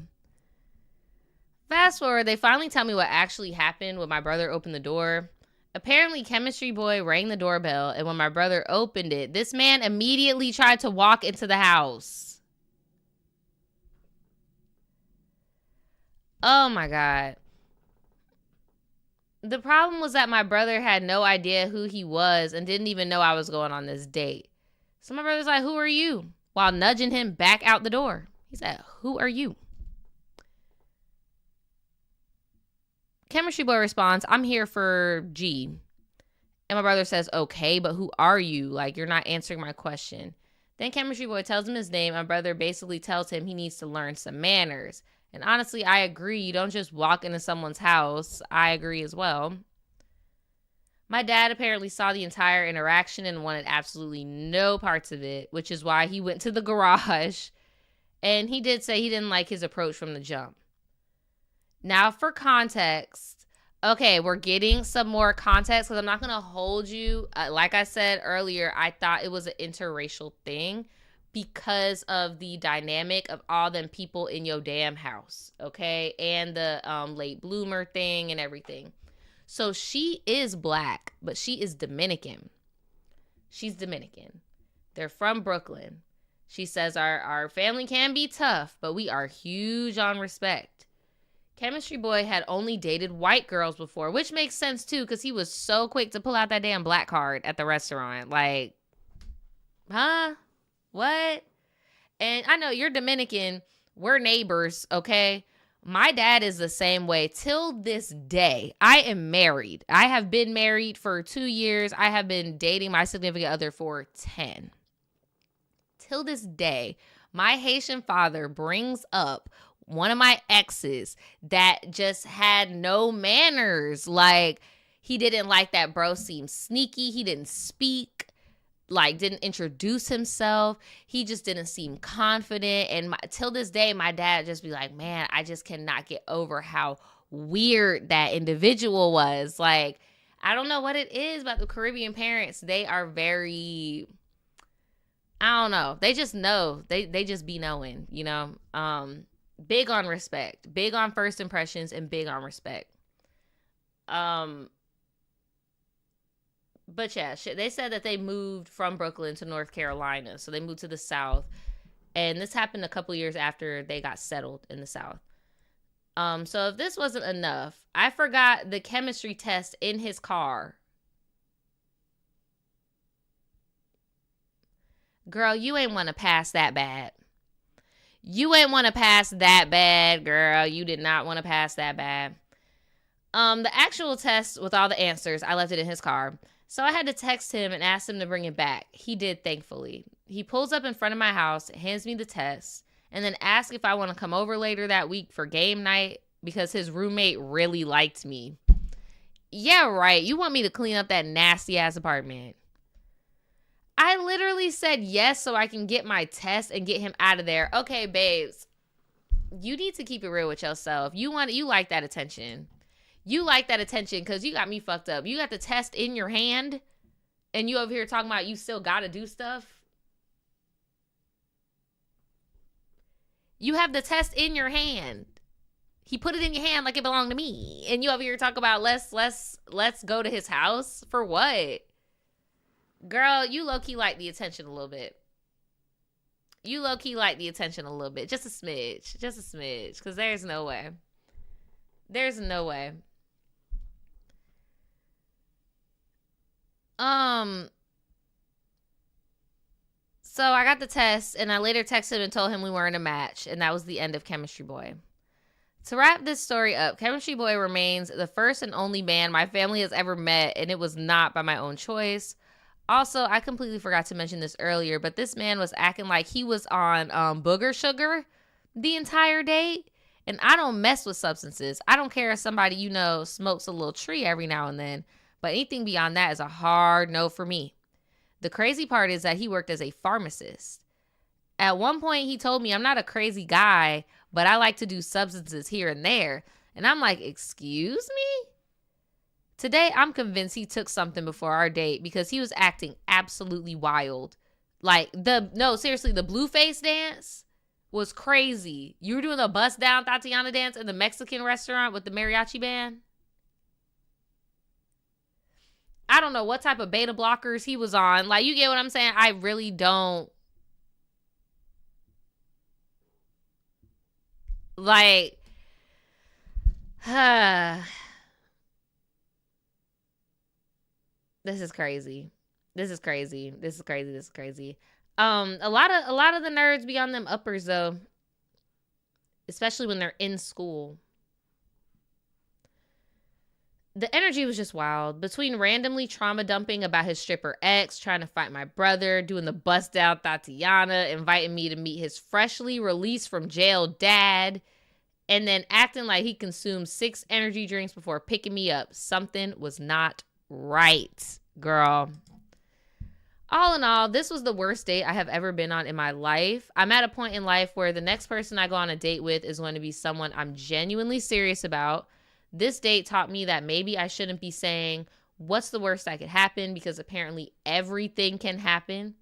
Fast forward, they finally tell me what actually happened when my brother opened the door. Apparently, Chemistry Boy rang the doorbell, and when my brother opened it, this man immediately tried to walk into the house. Oh my God. The problem was that my brother had no idea who he was and didn't even know I was going on this date. So my brother's like, who are you? While nudging him back out the door. He said, who are you? Chemistry Boy responds, I'm here for G. And my brother says, okay, but who are you? Like, you're not answering my question. Then Chemistry Boy tells him his name. My brother basically tells him he needs to learn some manners. And honestly, I agree. You don't just walk into someone's house. I agree as well. My dad apparently saw the entire interaction and wanted absolutely no parts of it, which is why he went to the garage. And he did say he didn't like his approach from the jump. Now, for context, okay, we're getting some more context because I'm not going to hold you. Like I said earlier, I thought it was an interracial thing because of the dynamic of all them people in your damn house, okay? And the late bloomer thing and everything. So she is black, but she is Dominican. She's Dominican. They're from Brooklyn. She says our family can be tough, but we are huge on respect. Chemistry Boy had only dated white girls before, which makes sense too, because he was so quick to pull out that damn black card at the restaurant. Like, huh? What? And I know you're Dominican. We're neighbors, okay? My dad is the same way till this day. I am married. I have been married for 2 years. I have been dating my significant other for 10. Till this day, my Haitian father brings up one of my exes that just had no manners. Like, he didn't like that bro seemed sneaky. He didn't speak. like didn't introduce himself. He just didn't seem confident. And till this day, my dad just be like, man, I just cannot get over how weird that individual was. Like, I don't know what it is about the Caribbean parents. They are very, I don't know. They just know. They just be knowing, you know. Big on respect, big on first impressions, and big on respect. But yeah, they said that they moved from Brooklyn to North Carolina. So they moved to the South. And this happened a couple years after they got settled in the South. So if this wasn't enough, I forgot the chemistry test in his car. Girl, you ain't want to pass that bad. You ain't want to pass that bad, girl. You did not want to pass that bad. The actual test with all the answers, I left it in his car. So I had to text him and ask him to bring it back. He did, thankfully. He pulls up in front of my house, hands me the test, and then asks if I want to come over later that week for game night because his roommate really liked me. Yeah, right. You want me to clean up that nasty-ass apartment. I literally said yes so I can get my test and get him out of there. Okay, babes. You need to keep it real with yourself. You like that attention. You like that attention because you got me fucked up. You got the test in your hand and you over here talking about you still got to do stuff. You have the test in your hand. He put it in your hand like it belonged to me. And you over here talk about let's go to his house for what? Girl, you low-key like the attention a little bit. You low-key like the attention a little bit. Just a smidge. Just a smidge. Because there's no way. There's no way. So I got the test, and I later texted him and told him we weren't a match, and that was the end of Chemistry Boy. To wrap this story up, Chemistry Boy remains the first and only man my family has ever met, and it was not by my own choice. Also, I completely forgot to mention this earlier, but this man was acting like he was on booger sugar the entire date. And I don't mess with substances. I don't care if somebody, you know, smokes a little tree every now and then. But anything beyond that is a hard no for me. The crazy part is that he worked as a pharmacist. At one point, he told me I'm not a crazy guy, but I like to do substances here and there. And I'm like, excuse me? Today, I'm convinced he took something before our date because he was acting absolutely wild. Like, seriously, the blue face dance was crazy. You were doing the bust down Tatiana dance in the Mexican restaurant with the mariachi band. I don't know what type of beta blockers he was on. Like, you get what I'm saying? I really don't. Like, this is crazy. This is crazy. This is crazy. This is crazy. A lot of the nerds be on them uppers though, especially when they're in school. The energy was just wild. Between randomly trauma dumping about his stripper ex, trying to fight my brother, doing the bust down Tatiana, inviting me to meet his freshly released from jail dad, and then acting like he consumed 6 energy drinks before picking me up. Something was not right, girl. All in all, this was the worst date I have ever been on in my life. I'm at a point in life where the next person I go on a date with is going to be someone I'm genuinely serious about. This date taught me that maybe I shouldn't be saying, what's the worst that could happen? Because apparently everything can happen.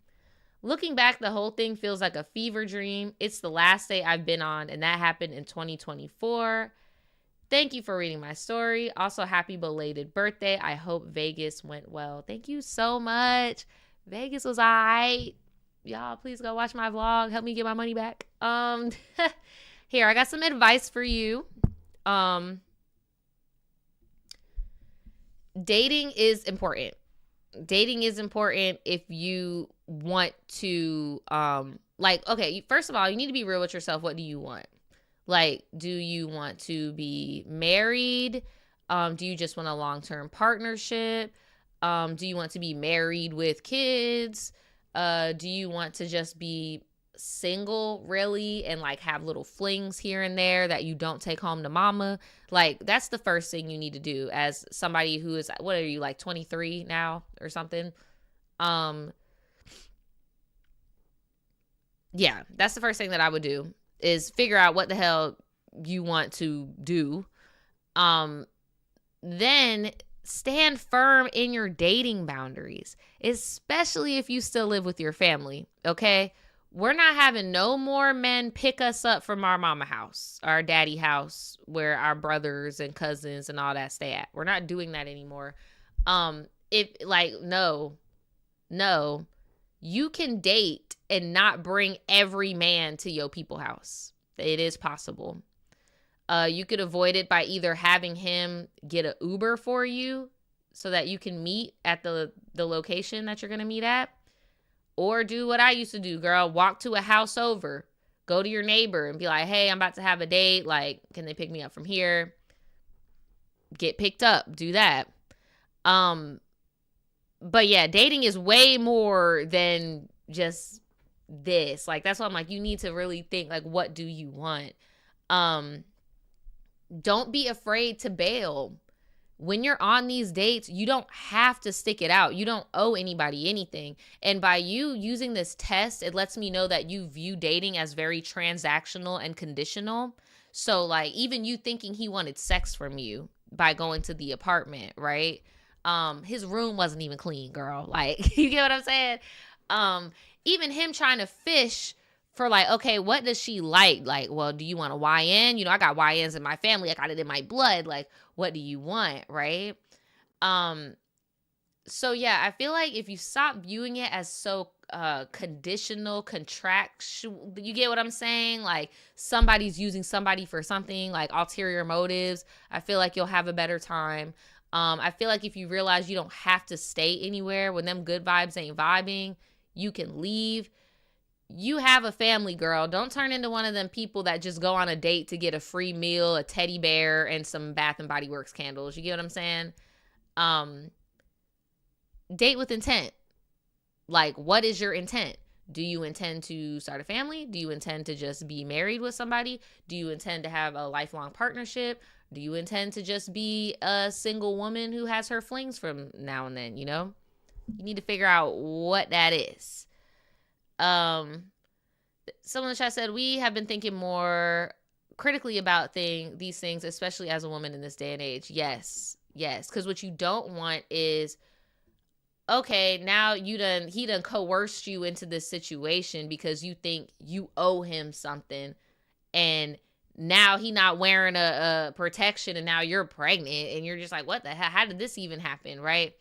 Looking back, the whole thing feels like a fever dream. It's the last date I've been on, and that happened in 2024. Thank you for reading my story. Also, happy belated birthday. I hope Vegas went well. Thank you so much. Vegas was alright. Y'all, please go watch my vlog. Help me get my money back. Here, I got some advice for you. Dating is important. Dating is important if you want to, okay, first of all, you need to be real with yourself. What do you want? Like, do you want to be married? Do you just want a long-term partnership? Do you want to be married with kids? Do you want to just be single, really, and like have little flings here and there that you don't take home to mama? Like, that's the first thing you need to do as somebody who is, what are you, like 23 now or something? yeah, that's the first thing that I would do, is figure out what the hell you want to do. Then stand firm in your dating boundaries, especially if you still live with your family, okay? We're not having no more men pick us up from our mama house, our daddy house, where our brothers and cousins and all that stay at. We're not doing that anymore. If like, no, you can date and not bring every man to your people house. It is possible. You could avoid it by either having him get an Uber for you so that you can meet at the location that you're going to meet at. Or do what I used to do, girl. Walk to a house over. Go to your neighbor and be like, hey, I'm about to have a date. Like, can they pick me up from here? Get picked up. Do that. But yeah, dating is way more than just this. Like, that's why I'm like, you need to really think, like, what do you want? Don't be afraid to bail. When you're on these dates, you don't have to stick it out. You don't owe anybody anything. And by you using this test, it lets me know that you view dating as very transactional and conditional. So like, even you thinking he wanted sex from you by going to the apartment, right? His room wasn't even clean, girl. Like, you get what I'm saying? Even him trying to fish for like, okay, what does she like? Like, well, do you want a YN? You know, I got YNs in my family. I got it in my blood. Like, what do you want, right? So yeah, I feel like if you stop viewing it as so conditional, contractual, you get what I'm saying? Like, somebody's using somebody for something, like ulterior motives. I feel like you'll have a better time. I feel like if you realize you don't have to stay anywhere when them good vibes ain't vibing, you can leave. You have a family, girl. Don't turn into one of them people that just go on a date to get a free meal, a teddy bear, and some Bath and Body Works candles. You get what I'm saying? Date with intent. Like, what is your intent? Do you intend to start a family? Do you intend to just be married with somebody? Do you intend to have a lifelong partnership? Do you intend to just be a single woman who has her flings from now and then, you know? You need to figure out what that is. Someone in the chat said, we have been thinking more critically about these things, especially as a woman in this day and age. Yes. Because what you don't want is, okay, now he done coerced you into this situation because you think you owe him something, and now he not wearing a protection, and now you're pregnant, and you're just like, what the hell? How did this even happen, right?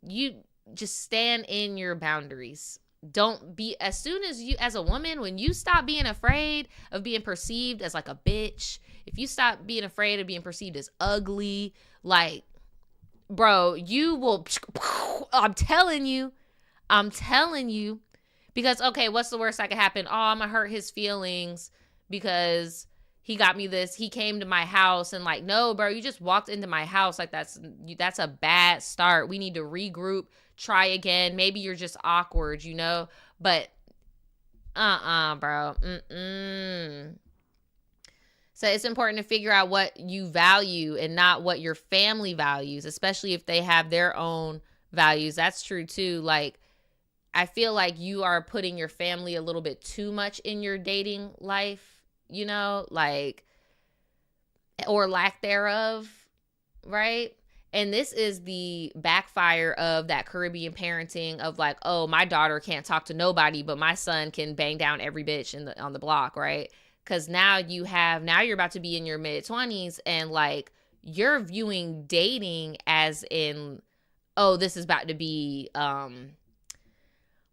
You just stand in your boundaries. Don't be, as soon as you, as a woman, when you stop being afraid of being perceived as like a bitch, if you stop being afraid of being perceived as ugly, like, bro, you will, I'm telling you, because, okay, what's the worst that could happen? Oh, I'm gonna hurt his feelings because he got me this, he came to my house, and like, no, bro, you just walked into my house. Like, that's a bad start. We need to regroup, try again. Maybe you're just awkward, you know, but bro. So it's important to figure out what you value and not what your family values, especially if they have their own values. That's true too. Like, I feel like you are putting your family a little bit too much in your dating life, you know, like, or lack thereof, right? And this is the backfire of that Caribbean parenting of like, oh, my daughter can't talk to nobody, but my son can bang down every bitch on the block, right? Because now you're about to be in your mid-20s, and like, you're viewing dating as in, oh, this is about to be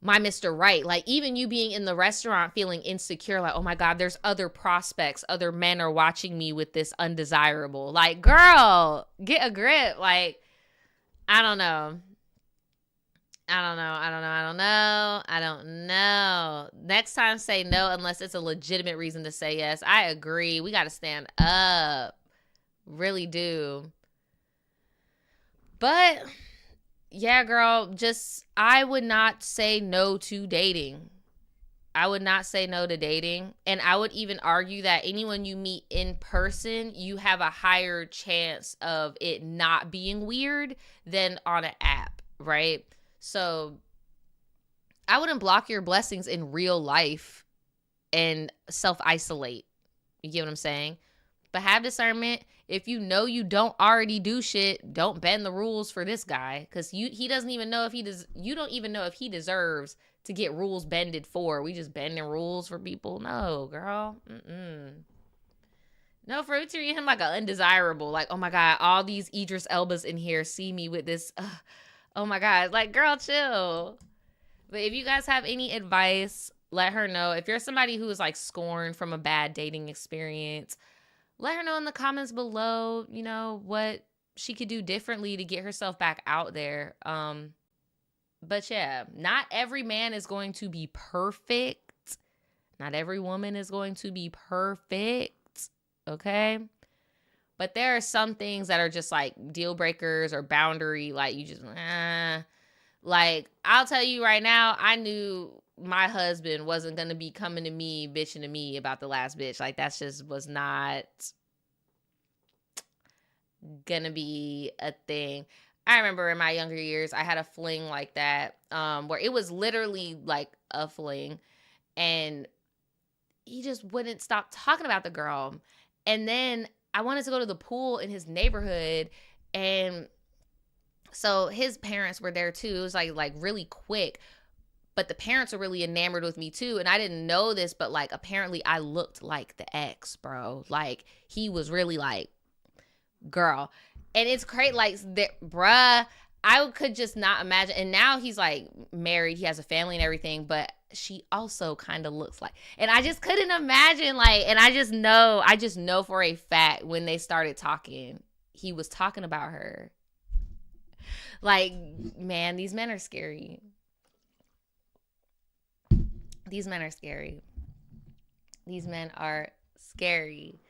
my Mr. Right. Like, even you being in the restaurant feeling insecure, like, oh my God, there's other prospects, other men are watching me with this undesirable. Like, girl, get a grip. Like, I don't know. Next time, say no unless it's a legitimate reason to say yes. I agree. We got to stand up. Really do. But yeah, girl, I would not say no to dating. I would not say no to dating. And I would even argue that anyone you meet in person, you have a higher chance of it not being weird than on an app, right? So I wouldn't block your blessings in real life and self-isolate. You get what I'm saying? But have discernment. If you know you don't already do shit, don't bend the rules for this guy, because he doesn't even know if you don't even know if he deserves to get rules bended for. We just bending rules for people. No, girl. No, for you to treat him like an undesirable. Like, oh my God, all these Idris Elbas in here see me with this. Oh my God. Like, girl, chill. But if you guys have any advice, let her know. If you're somebody who is like scorned from a bad dating experience, let her know in the comments below, you know, what she could do differently to get herself back out there. But yeah, not every man is going to be perfect. Not every woman is going to be perfect. Okay? But there are some things that are just like deal breakers or boundary. Like you just, like, I'll tell you right now, I knew my husband wasn't going to be coming to me, bitching to me about the last bitch. Like, that's just was not going to be a thing. I remember in my younger years, I had a fling like that, where it was literally like a fling, and he just wouldn't stop talking about the girl. And then I wanted to go to the pool in his neighborhood, and so his parents were there too. It was like really quick, but the parents were really enamored with me too. And I didn't know this, but like apparently I looked like the ex, bro. Like he was really like, girl. And it's crazy, like, bruh, I could just not imagine. And now he's like married, he has a family and everything, but she also kind of looks like, and I just couldn't imagine, like, and I just know for a fact when they started talking, he was talking about her. Like, man, these men are scary. These men are scary. These men are scary.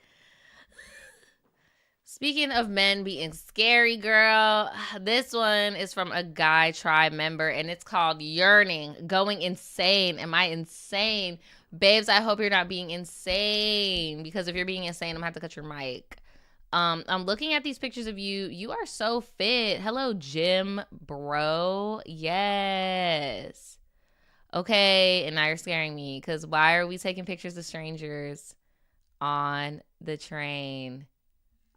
Speaking of men being scary, girl, this one is from a Guy Tribe member, and it's called Yearning, Going Insane. Am I insane? Babes, I hope you're not being insane, because if you're being insane, I'm going to have to cut your mic. I'm looking at these pictures of you. You are so fit. Hello, Jim, bro. Yes. Okay, and now you're scaring me, because why are we taking pictures of strangers on the train?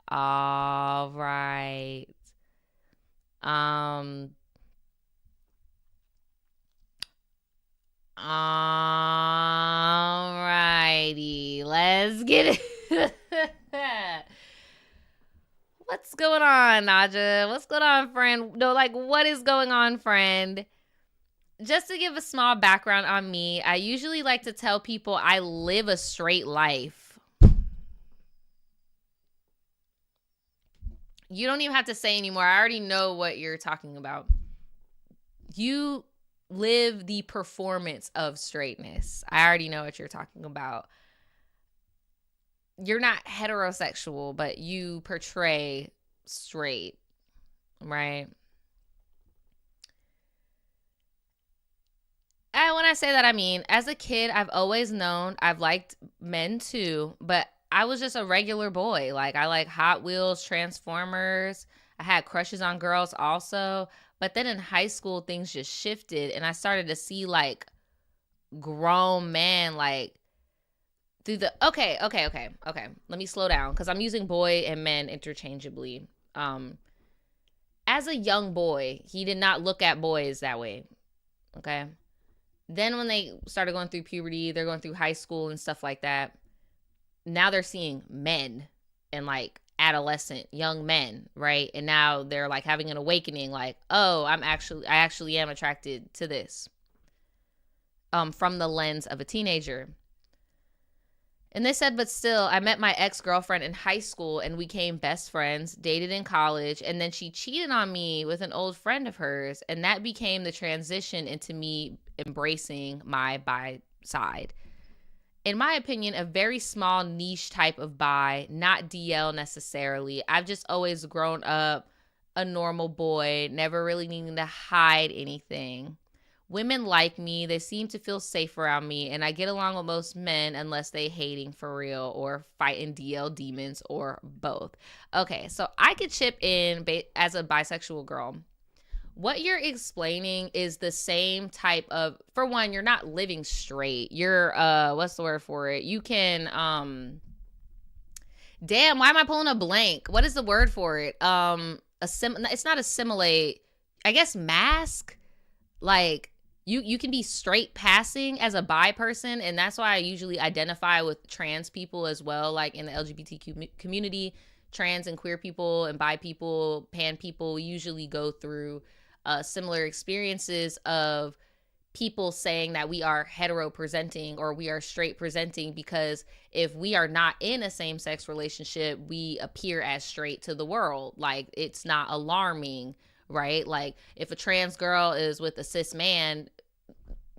All right. Alrighty. Let's get it. What's going on, Naja? What's going on, friend? No, like, what is going on, friend? Just to give a small background on me, I usually like to tell people I live a straight life. You don't even have to say anymore. I already know what you're talking about. You live the performance of straightness. I already know what you're talking about. You're not heterosexual, but you portray straight, right? And when I say that, I mean, as a kid, I've always known I've liked men too, but I was just a regular boy. Like, I like Hot Wheels, Transformers. I had crushes on girls also. But then in high school, things just shifted, and I started to see, like, grown men, like, through the... Okay. Let me slow down, because I'm using boy and men interchangeably. As a young boy, he did not look at boys that way, okay? Then when they started going through puberty, they're going through high school and stuff like that, now they're seeing men and, like, adolescent young men, right? And now they're, like, having an awakening, like, oh, I actually am attracted to this, from the lens of a teenager. And they said, but still, I met my ex-girlfriend in high school, and we became best friends, dated in college, and then she cheated on me with an old friend of hers, and that became the transition into me embracing my bi side. In my opinion, a very small niche type of bi, not DL necessarily. I've just always grown up a normal boy, never really needing to hide anything. Women like me, they seem to feel safe around me, and I get along with most men unless they hating for real or fighting DL demons or both. Okay, so I could chip in as a bisexual girl. what you're explaining is the same type of, for one, you're not living straight. You're what's the word for it? You can damn, why am I pulling a blank? What is the word for it? It's not assimilate. I guess mask. Like you can be straight passing as a bi person, and that's why I usually identify with trans people as well. Like in the LGBTQ community, trans and queer people and bi people, pan people usually go through similar experiences of people saying that we are hetero presenting or we are straight presenting, because if we are not in a same-sex relationship, we appear as straight to the world. Like, it's not alarming, right? Like, if a trans girl is with a cis man,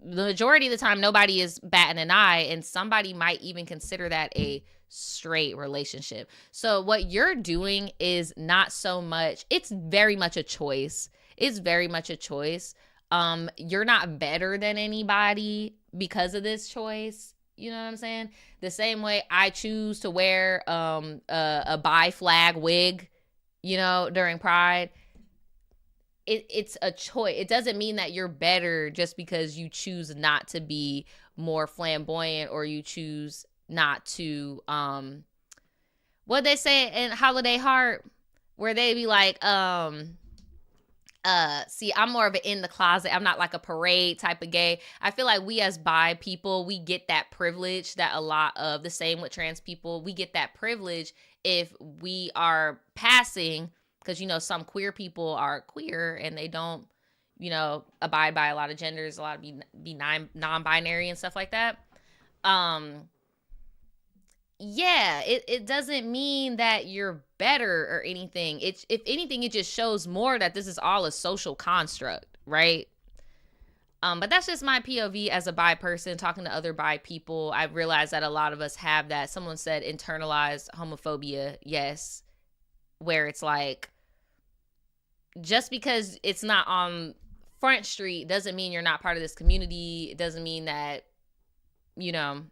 the majority of the time nobody is batting an eye, and somebody might even consider that a straight relationship. So what you're doing is not so much, it's very much a choice. It's very much a choice. You're not better than anybody because of this choice. You know what I'm saying? The same way I choose to wear a bi flag wig, you know, during Pride. It's a choice. It doesn't mean that you're better just because you choose not to be more flamboyant, or you choose not to what they say in Holiday Heart, where they be like, see, I'm more of an in the closet. I'm not like a parade type of gay. I feel like we as bi people, we get that privilege that a lot of, the same with trans people, we get that privilege if we are passing, because, you know, some queer people are queer and they don't, you know, abide by a lot of genders, a lot of be non-binary and stuff like that. Yeah, it doesn't mean that you're better or anything. It's, if anything, it just shows more that this is all a social construct, right? But that's just my POV as a bi person talking to other bi people. I realize that a lot of us have that. Someone said internalized homophobia. Yes. Where it's like, just because it's not on Front Street doesn't mean you're not part of this community. It doesn't mean that, you know.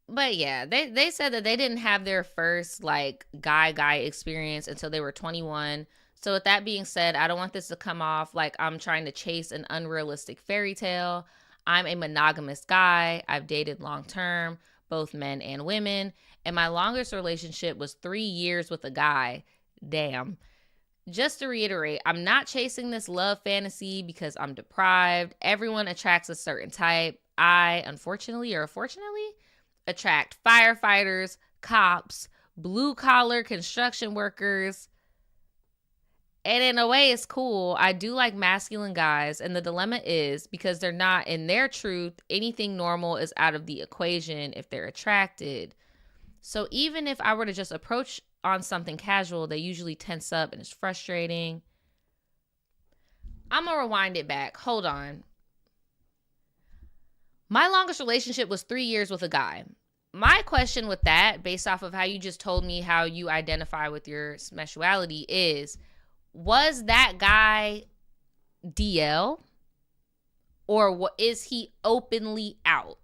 But yeah, they said that they didn't have their first like guy experience until they were 21. So with that being said, I don't want this to come off like I'm trying to chase an unrealistic fairy tale. I'm a monogamous guy. I've dated long term, both men and women, and my longest relationship was 3 years with a guy. Damn. Just to reiterate, I'm not chasing this love fantasy because I'm deprived. Everyone attracts a certain type. I, unfortunately or fortunately, attract firefighters, cops, blue-collar construction workers. And in a way, it's cool. I do like masculine guys, and the dilemma is, because they're not in their truth, anything normal is out of the equation if they're attracted. So even if I were to just approach on something casual, they usually tense up and it's frustrating. I'm going to rewind it back. Hold on. My longest relationship was 3 years with a guy. My question with that, based off of how you just told me how you identify with your sexuality, is, was that guy DL, or is he openly out?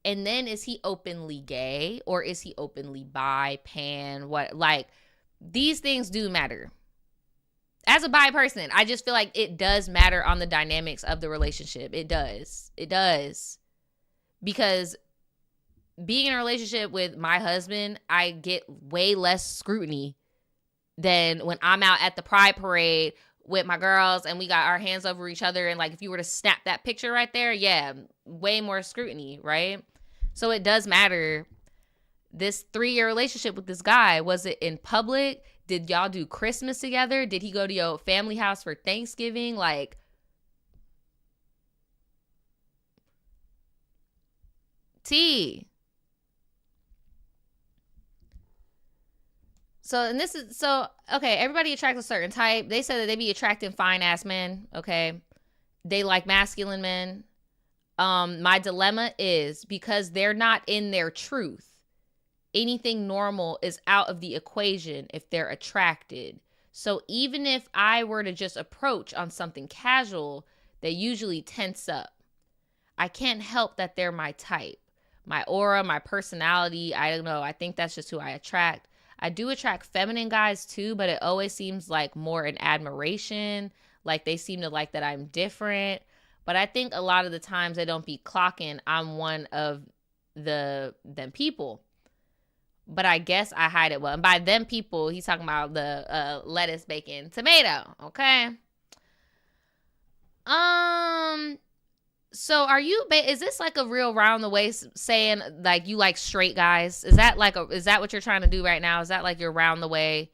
And then is he openly gay, or is he openly bi, pan, what? Like, these things do matter. As a bi person, I just feel like it does matter on the dynamics of the relationship. It does. It does. Because being in a relationship with my husband, I get way less scrutiny than when I'm out at the Pride Parade with my girls and we got our hands over each other. And like, if you were to snap that picture right there, yeah, way more scrutiny, right? So it does matter. This 3-year relationship with this guy, was it in public? Did y'all do Christmas together? Did he go to your family house for Thanksgiving? Like, T. So, and this is, so, okay, everybody attracts a certain type. They said that they be attracting fine-ass men, okay? They like masculine men. My dilemma is, because they're not in their truth, anything normal is out of the equation if they're attracted. So even if I were to just approach on something casual, they usually tense up. I can't help that they're my type. My aura, my personality, I don't know. I think that's just who I attract. I do attract feminine guys too, but it always seems like more an admiration. Like they seem to like that I'm different. But I think a lot of the times they don't be clocking I'm one of them people. But I guess I hide it well. And by them people, he's talking about the lettuce, bacon, tomato. Okay. So are you? Is this like a real round the way saying like you like straight guys? Is that what you're trying to do right now? Is that like your round the way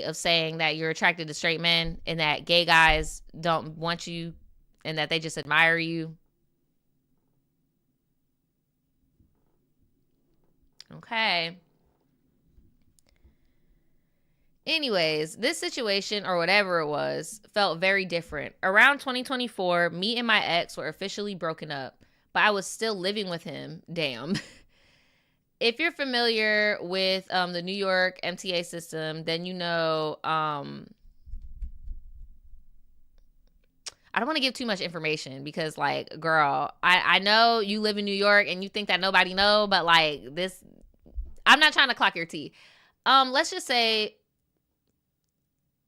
of saying that you're attracted to straight men and that gay guys don't want you and that they just admire you? Okay. Anyways, this situation or whatever it was felt very different. Around 2024, me and my ex were officially broken up, but I was still living with him. Damn. If you're familiar with the New York MTA system, then you know, I don't want to give too much information because, like, girl, I know you live in New York and you think that nobody know, but like this, I'm not trying to clock your tea. Let's just say,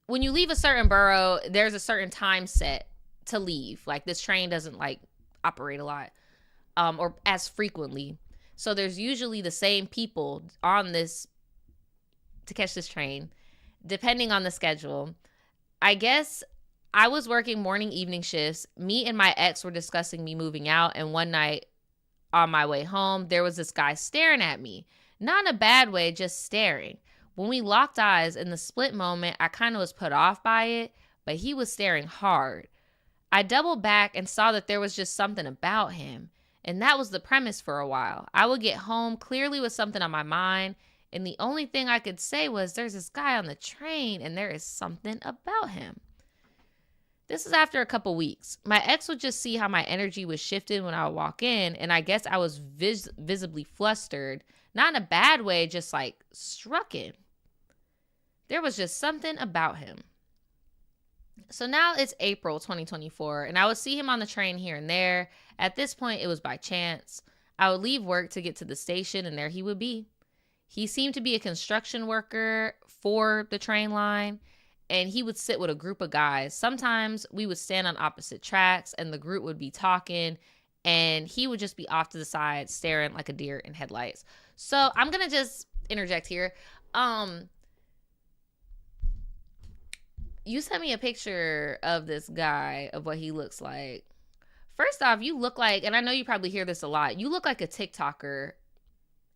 when you leave a certain borough, there's a certain time set to leave. Like this train doesn't like operate a lot or as frequently. So there's usually the same people on this to catch this train, depending on the schedule. I guess I was working morning evening shifts. Me and my ex were discussing me moving out. And one night on my way home, there was this guy staring at me. Not in a bad way, just staring. When we locked eyes in the split moment, I kind of was put off by it, but he was staring hard. I doubled back and saw that there was just something about him, and that was the premise for a while. I would get home clearly with something on my mind, and the only thing I could say was, there's this guy on the train, and there is something about him. This is after a couple weeks. My ex would just see how my energy was shifted when I would walk in, and I guess I was visibly flustered, not in a bad way, just like struck in. There was just something about him. So now it's April 2024, and I would see him on the train here and there. At this point, it was by chance. I would leave work to get to the station, and there he would be. He seemed to be a construction worker for the train line, and he would sit with a group of guys. Sometimes we would stand on opposite tracks, and the group would be talking, and he would just be off to the side, staring like a deer in headlights. So I'm going to just interject here. You sent me a picture of this guy, of what he looks like. First off, you look like, and I know you probably hear this a lot, you look like a TikToker,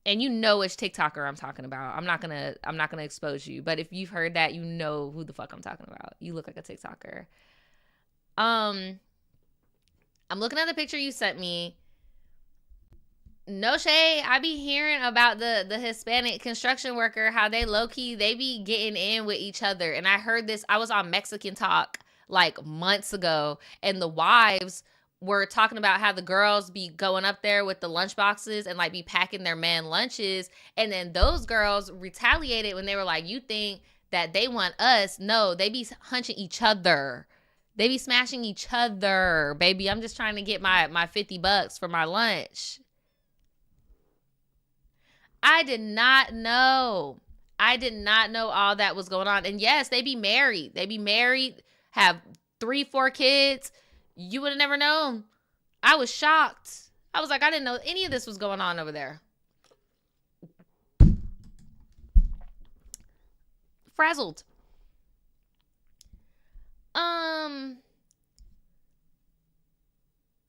and you know which TikToker I'm talking about. I'm not gonna expose you, but if you've heard that, you know who the fuck I'm talking about. You look like a TikToker. I'm looking at the picture you sent me. No shade, I be hearing about the Hispanic construction worker, how they low-key, they be getting in with each other. And I heard this, I was on Mexican Talk like months ago, and the wives were talking about how the girls be going up there with the lunch boxes and like be packing their man lunches. And then those girls retaliated when they were like, you think that they want us? No, they be hunching each other. They be smashing each other, baby. I'm just trying to get my $50 for my lunch. I did not know. I did not know all that was going on. And yes, they be married. They be married, have 3-4 kids. You would have never known. I was shocked. I was like, I didn't know any of this was going on over there. Frazzled.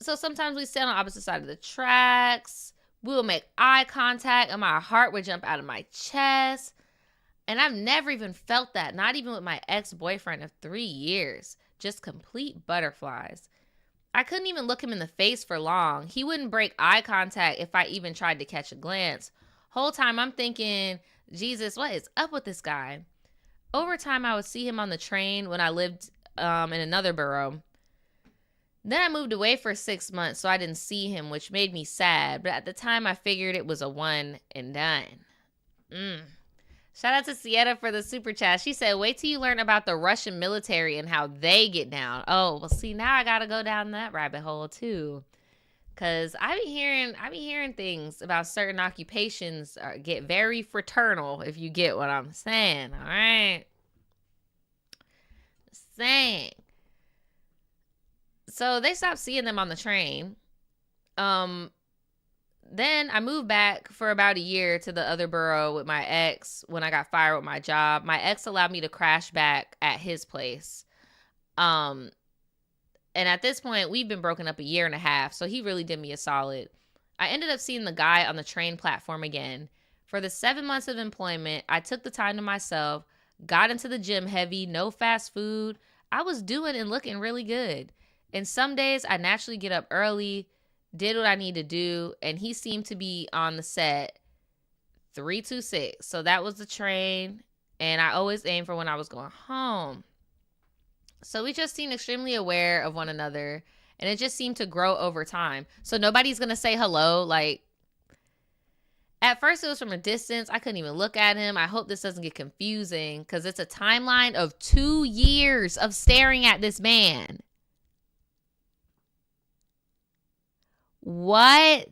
So sometimes we stand on opposite side of the tracks. We will make eye contact and my heart would jump out of my chest. And I've never even felt that, not even with my ex-boyfriend of 3 years. Just complete butterflies. I couldn't even look him in the face for long. He wouldn't break eye contact if I even tried to catch a glance. Whole time I'm thinking, Jesus, what is up with this guy? Over time, I would see him on the train when I lived in another borough. Then I moved away for 6 months, so I didn't see him, which made me sad. But at the time, I figured it was a one and done. Shout out to Sienna for the super chat. She said, wait till you learn about the Russian military and how they get down. Oh, well, see, now I got to go down that rabbit hole, too. Cause I be hearing things about certain occupations get very fraternal, if you get what I'm saying. All right, saying. So they stopped seeing them on the train. Um, then I moved back for about a year to the other borough with my ex when I got fired with my job. My ex allowed me to crash back at his place. Um, and at this point, we've been broken up a year and a half, so he really did me a solid. I ended up seeing the guy on the train platform again. For the 7 months of employment, I took the time to myself, got into the gym heavy, no fast food. I was doing and looking really good. And some days I naturally get up early, did what I need to do, and he seemed to be on the set 326. So that was the train, and I always aimed for when I was going home. So we just seemed extremely aware of one another, and it just seemed to grow over time. So nobody's going to say hello. Like, at first it was from a distance. I couldn't even look at him. I hope this doesn't get confusing because it's a timeline of 2 years of staring at this man. What?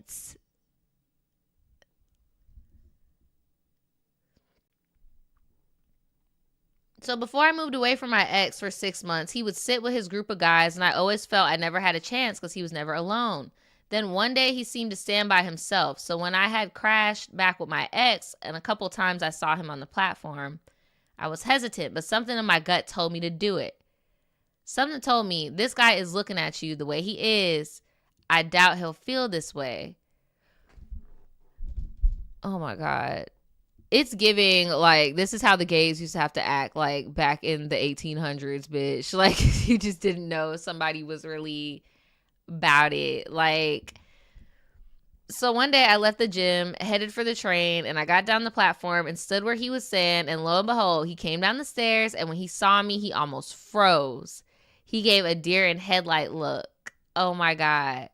So before I moved away from my ex for 6 months, he would sit with his group of guys, and I always felt I never had a chance because he was never alone. Then one day he seemed to stand by himself. So when I had crashed back with my ex, and a couple times I saw him on the platform, I was hesitant, but something in my gut told me to do it. Something told me, this guy is looking at you the way he is. I doubt he'll feel this way. Oh my God. It's giving, like, this is how the gays used to have to act, like, back in the 1800s, bitch. Like, you just didn't know somebody was really about it. Like, so one day I left the gym, headed for the train, and I got down the platform and stood where he was saying, and lo and behold, he came down the stairs, and when he saw me, he almost froze. He gave a deer in headlight look. Oh my God.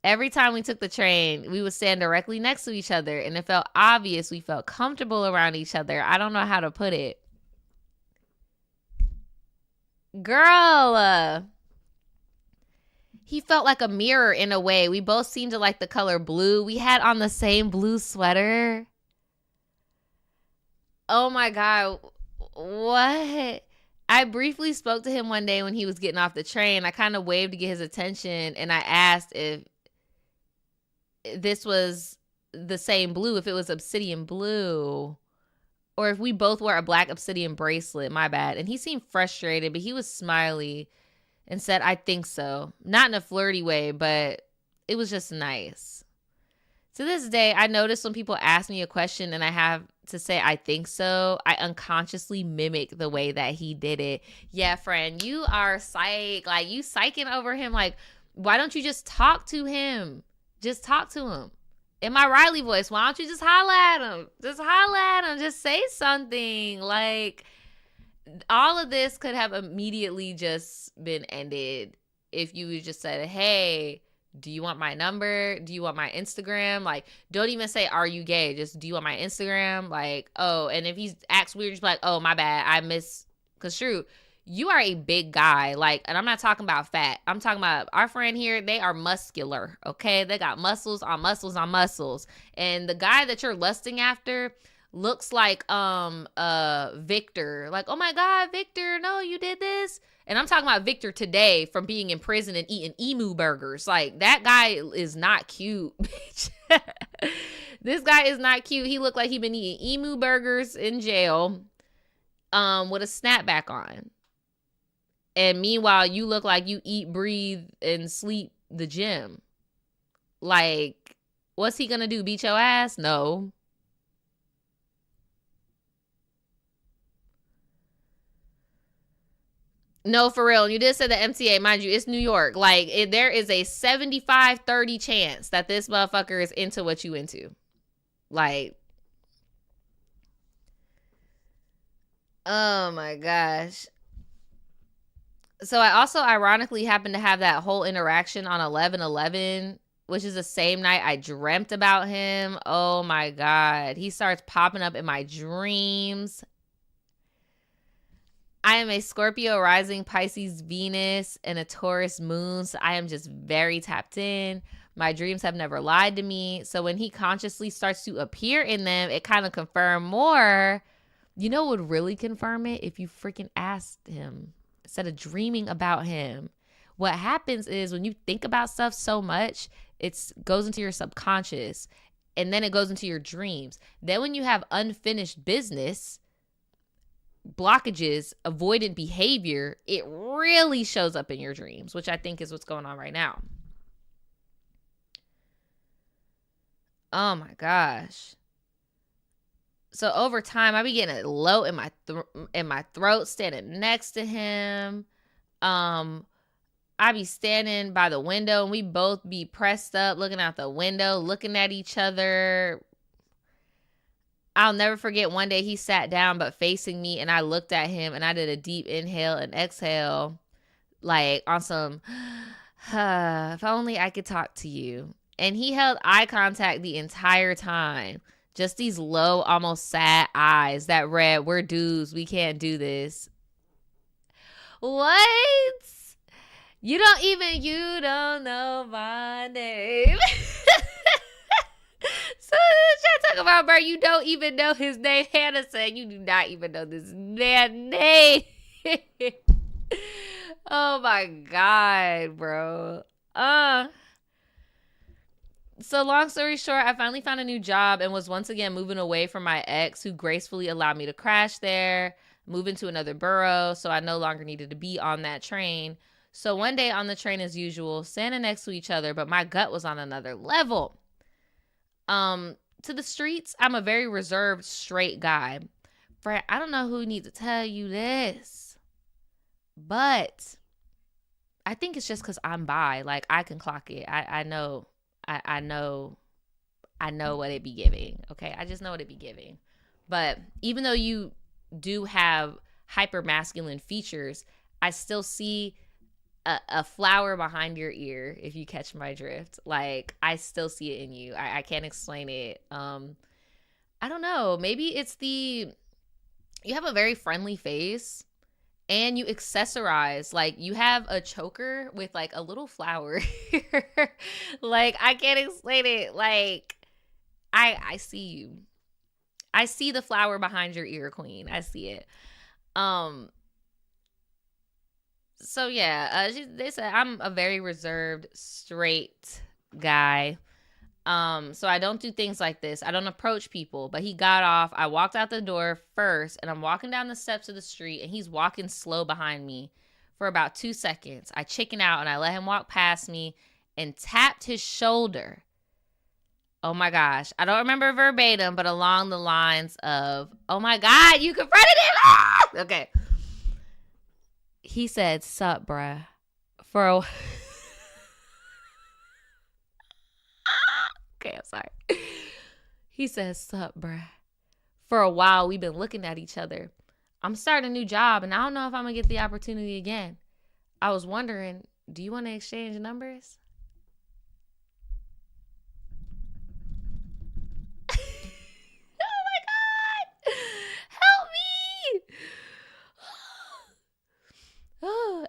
Every time we took the train, we would stand directly next to each other, and it felt obvious we felt comfortable around each other. I don't know how to put it. Girl, he felt like a mirror in a way. We both seemed to like the color blue. We had on the same blue sweater. Oh my God. What? I briefly spoke to him one day when he was getting off the train. I kind of waved to get his attention, and I asked if this was the same blue, if it was obsidian blue, or if we both wore a black obsidian bracelet. My bad. And he seemed frustrated, but he was smiley and said, I think so. Not in a flirty way, but it was just nice. To this day, I notice when people ask me a question and I have to say, I think so, I unconsciously mimic the way that he did it. Yeah, friend, you are psych. Like, you psyching over him. Like, why don't you just talk to him? Just talk to him. In my Riley voice, why don't you just holla at him? Just holla at him. Just say something. Like, all of this could have immediately just been ended if you just said, hey, do you want my number? Do you want my Instagram? Like, don't even say, are you gay? Just, do you want my Instagram? Like, oh, and if he acts weird, just be like, oh, my bad. I misconstrued. You are a big guy. Like, and I'm not talking about fat. I'm talking about our friend here. They are muscular. Okay. They got muscles on muscles on muscles. And the guy that you're lusting after looks like, Victor. Like, oh my God, Victor, no, you did this. And I'm talking about Victor today from being in prison and eating emu burgers. Like, that guy is not cute, bitch. This guy is not cute. He looked like he been eating emu burgers in jail, with a snapback on. And meanwhile, you look like you eat, breathe, and sleep the gym. Like, what's he gonna do? Beat your ass? No. No, for real. You did say the MTA. Mind you, it's New York. Like, there is a 75-30 chance that this motherfucker is into what you into. Like, oh my gosh. So I also ironically happened to have that whole interaction on 11/11, which is the same night I dreamt about him. Oh my God. He starts popping up in my dreams. I am a Scorpio rising, Pisces Venus, and a Taurus moon. So I am just very tapped in. My dreams have never lied to me. So when he consciously starts to appear in them, it kind of confirms more. You know what would really confirm it? If you freaking asked him instead of dreaming about him. What happens is when you think about stuff so much, it goes into your subconscious and then it goes into your dreams. Then when you have unfinished business, blockages, avoidant behavior, it really shows up in your dreams, which I think is what's going on right now. Oh my gosh. So over time, I be getting it low in my throat, standing next to him. I be standing by the window and we both be pressed up, looking out the window, looking at each other. I'll never forget one day he sat down but facing me and I looked at him and I did a deep inhale and exhale, like on some, if only I could talk to you. And he held eye contact the entire time. Just these low, almost sad eyes that read, we're dudes, we can't do this. What? You don't know my name. So trying to talk about, bro, you don't even know his name. Hannah said you do not even know this man's name. Oh my God, bro. So long story short, I finally found a new job and was once again moving away from my ex who gracefully allowed me to crash there, move into another borough, so I no longer needed to be on that train. So one day on the train as usual, standing next to each other, but my gut was on another level. To the streets, I'm a very reserved, straight guy. Fred, I don't know who needs to tell you this, but I think it's just because I'm bi. Like, I can clock it. I know what it be giving. Okay, I just know what it be giving. But even though you do have hyper masculine features, I still see a flower behind your ear, if you catch my drift. Like, I still see it in you. I can't explain it. I don't know. Maybe it's you have a very friendly face and you accessorize. Like, you have a choker with like a little flower here. Like, I can't explain it. Like, I see you. I see the flower behind your ear, queen. I see it. So yeah, they said I'm a very reserved, straight guy. So I don't do things like this. I don't approach people. But he got off. I walked out the door first, and I'm walking down the steps of the street, and he's walking slow behind me for about 2 seconds. I chicken out, and I let him walk past me and tapped his shoulder. Oh my gosh. I don't remember verbatim, but along the lines of, oh my God, you confronted him. Ah! Okay. He said, sup, bruh. For a... Okay, I'm sorry. He says, sup, bruh. For a while, we've been looking at each other. I'm starting a new job, and I don't know if I'm going to get the opportunity again. I was wondering, do you want to exchange numbers? Oh my God. Help me.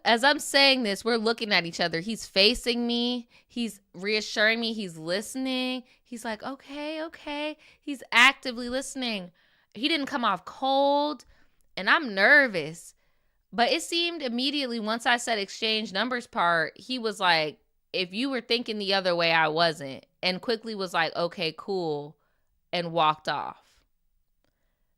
As I'm saying this, we're looking at each other. He's facing me. He's reassuring me. He's listening. He's like, okay. He's actively listening. He didn't come off cold, and I'm nervous. But it seemed immediately once I said exchange numbers part, he was like, if you were thinking the other way, I wasn't. And quickly was like, okay, cool, and walked off.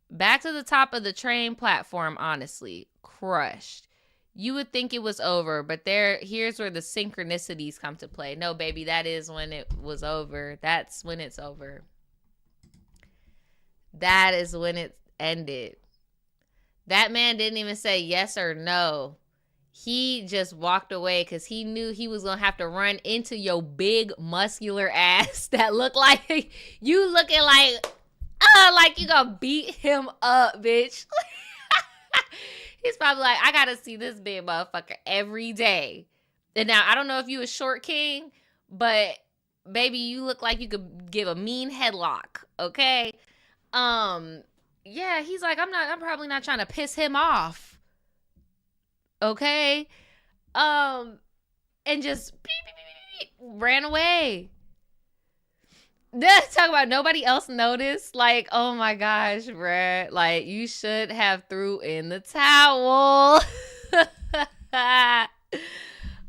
Back to the top of the train platform, honestly, crushed. You would think it was over, but here's where the synchronicities come to play. No, baby, that is when it was over. That's when it's over. That is when it ended. That man didn't even say yes or no. He just walked away because he knew he was going to have to run into your big muscular ass that looked like you looking like you going to beat him up, bitch. He's probably like, I got to see this big motherfucker every day. And now, I don't know if you a short king, but baby, you look like you could give a mean headlock, okay? Yeah, he's like, I'm probably not trying to piss him off. okay? And just beep, beep, beep, beep, ran away. Talk about nobody else noticed. Like, oh my gosh, bruh. Like, you should have threw in the towel.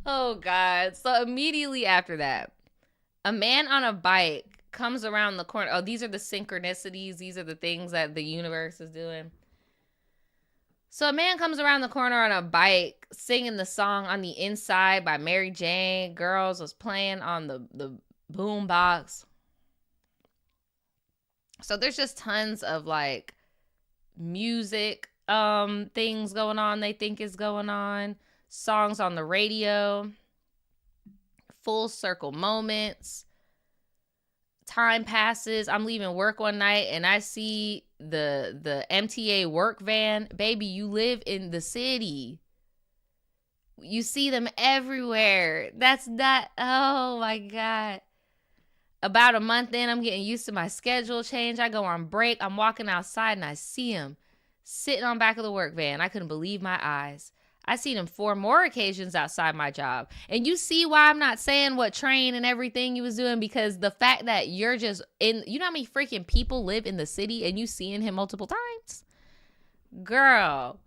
Oh God. So immediately after that, a man on a bike comes around the corner. Oh, these are the synchronicities. These are the things that the universe is doing. So a man comes around the corner on a bike singing the song On the Inside by Mary Jane. Girls was playing on the boom box. So there's just tons of like music things going on they think is going on. Songs on the radio. Full circle moments. Time passes. I'm leaving work one night and I see the MTA work van. Baby, you live in the city. You see them everywhere. That's not, oh my God. About a month in, I'm getting used to my schedule change. I go on break. I'm walking outside and I see him sitting on back of the work van. I couldn't believe my eyes. I seen him 4 more occasions outside my job. And you see why I'm not saying what train and everything he was doing, because the fact that you're just in, you know how many freaking people live in the city and you seeing him multiple times? Girl.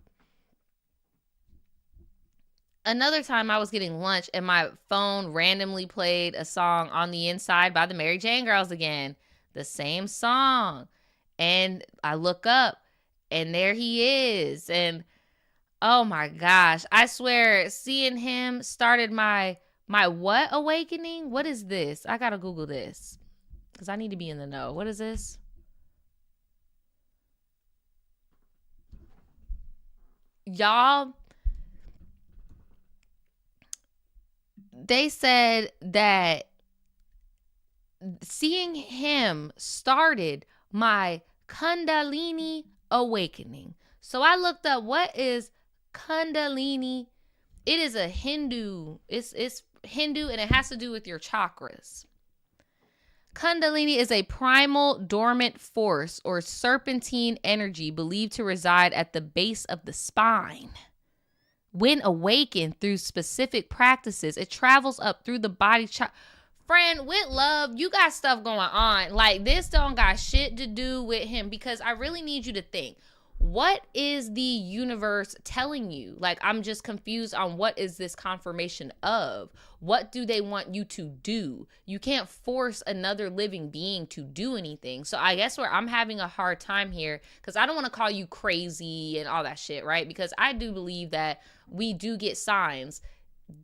Another time I was getting lunch and my phone randomly played a song On the Inside by the Mary Jane Girls again. The same song. And I look up and there he is. And oh my gosh, I swear seeing him started my what awakening? What is this? I gotta Google this because I need to be in the know. What is this? Y'all, they said that seeing him started my Kundalini awakening. So I looked up what is Kundalini. It is a Hindu. It's Hindu and it has to do with your chakras. Kundalini is a primal dormant force or serpentine energy believed to reside at the base of the spine. When awakened through specific practices, it travels up through the body. Friend, with love, you got stuff going on. Like, this don't got shit to do with him, because I really need you to think. What is the universe telling you? Like, I'm just confused on what is this confirmation of? What do they want you to do? You can't force another living being to do anything. So I guess where I'm having a hard time here, because I don't want to call you crazy and all that shit, right? Because I do believe that we do get signs.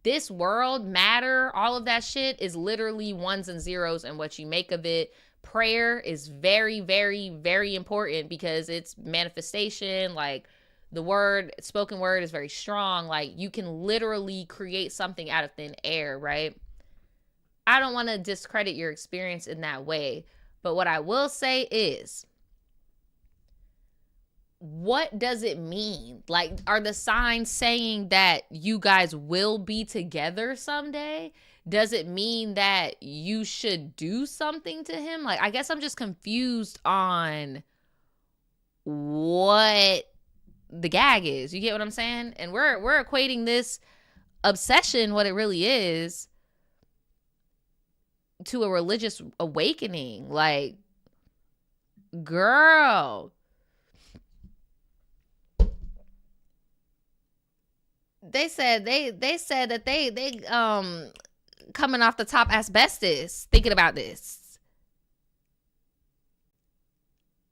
This world, matter, all of that shit is literally ones and zeros and what you make of it. Prayer is very, very, very important because it's manifestation. Like, the word, spoken word is very strong. Like, you can literally create something out of thin air, right? I don't want to discredit your experience in that way. But what I will say is, what does it mean? Like, are the signs saying that you guys will be together someday? Does it mean that you should do something to him? Like, I guess I'm just confused on what the gag is. You get what I'm saying? And we're equating this obsession, what it really is, to a religious awakening. Like, girl. They said that they coming off the top asbestos thinking about this.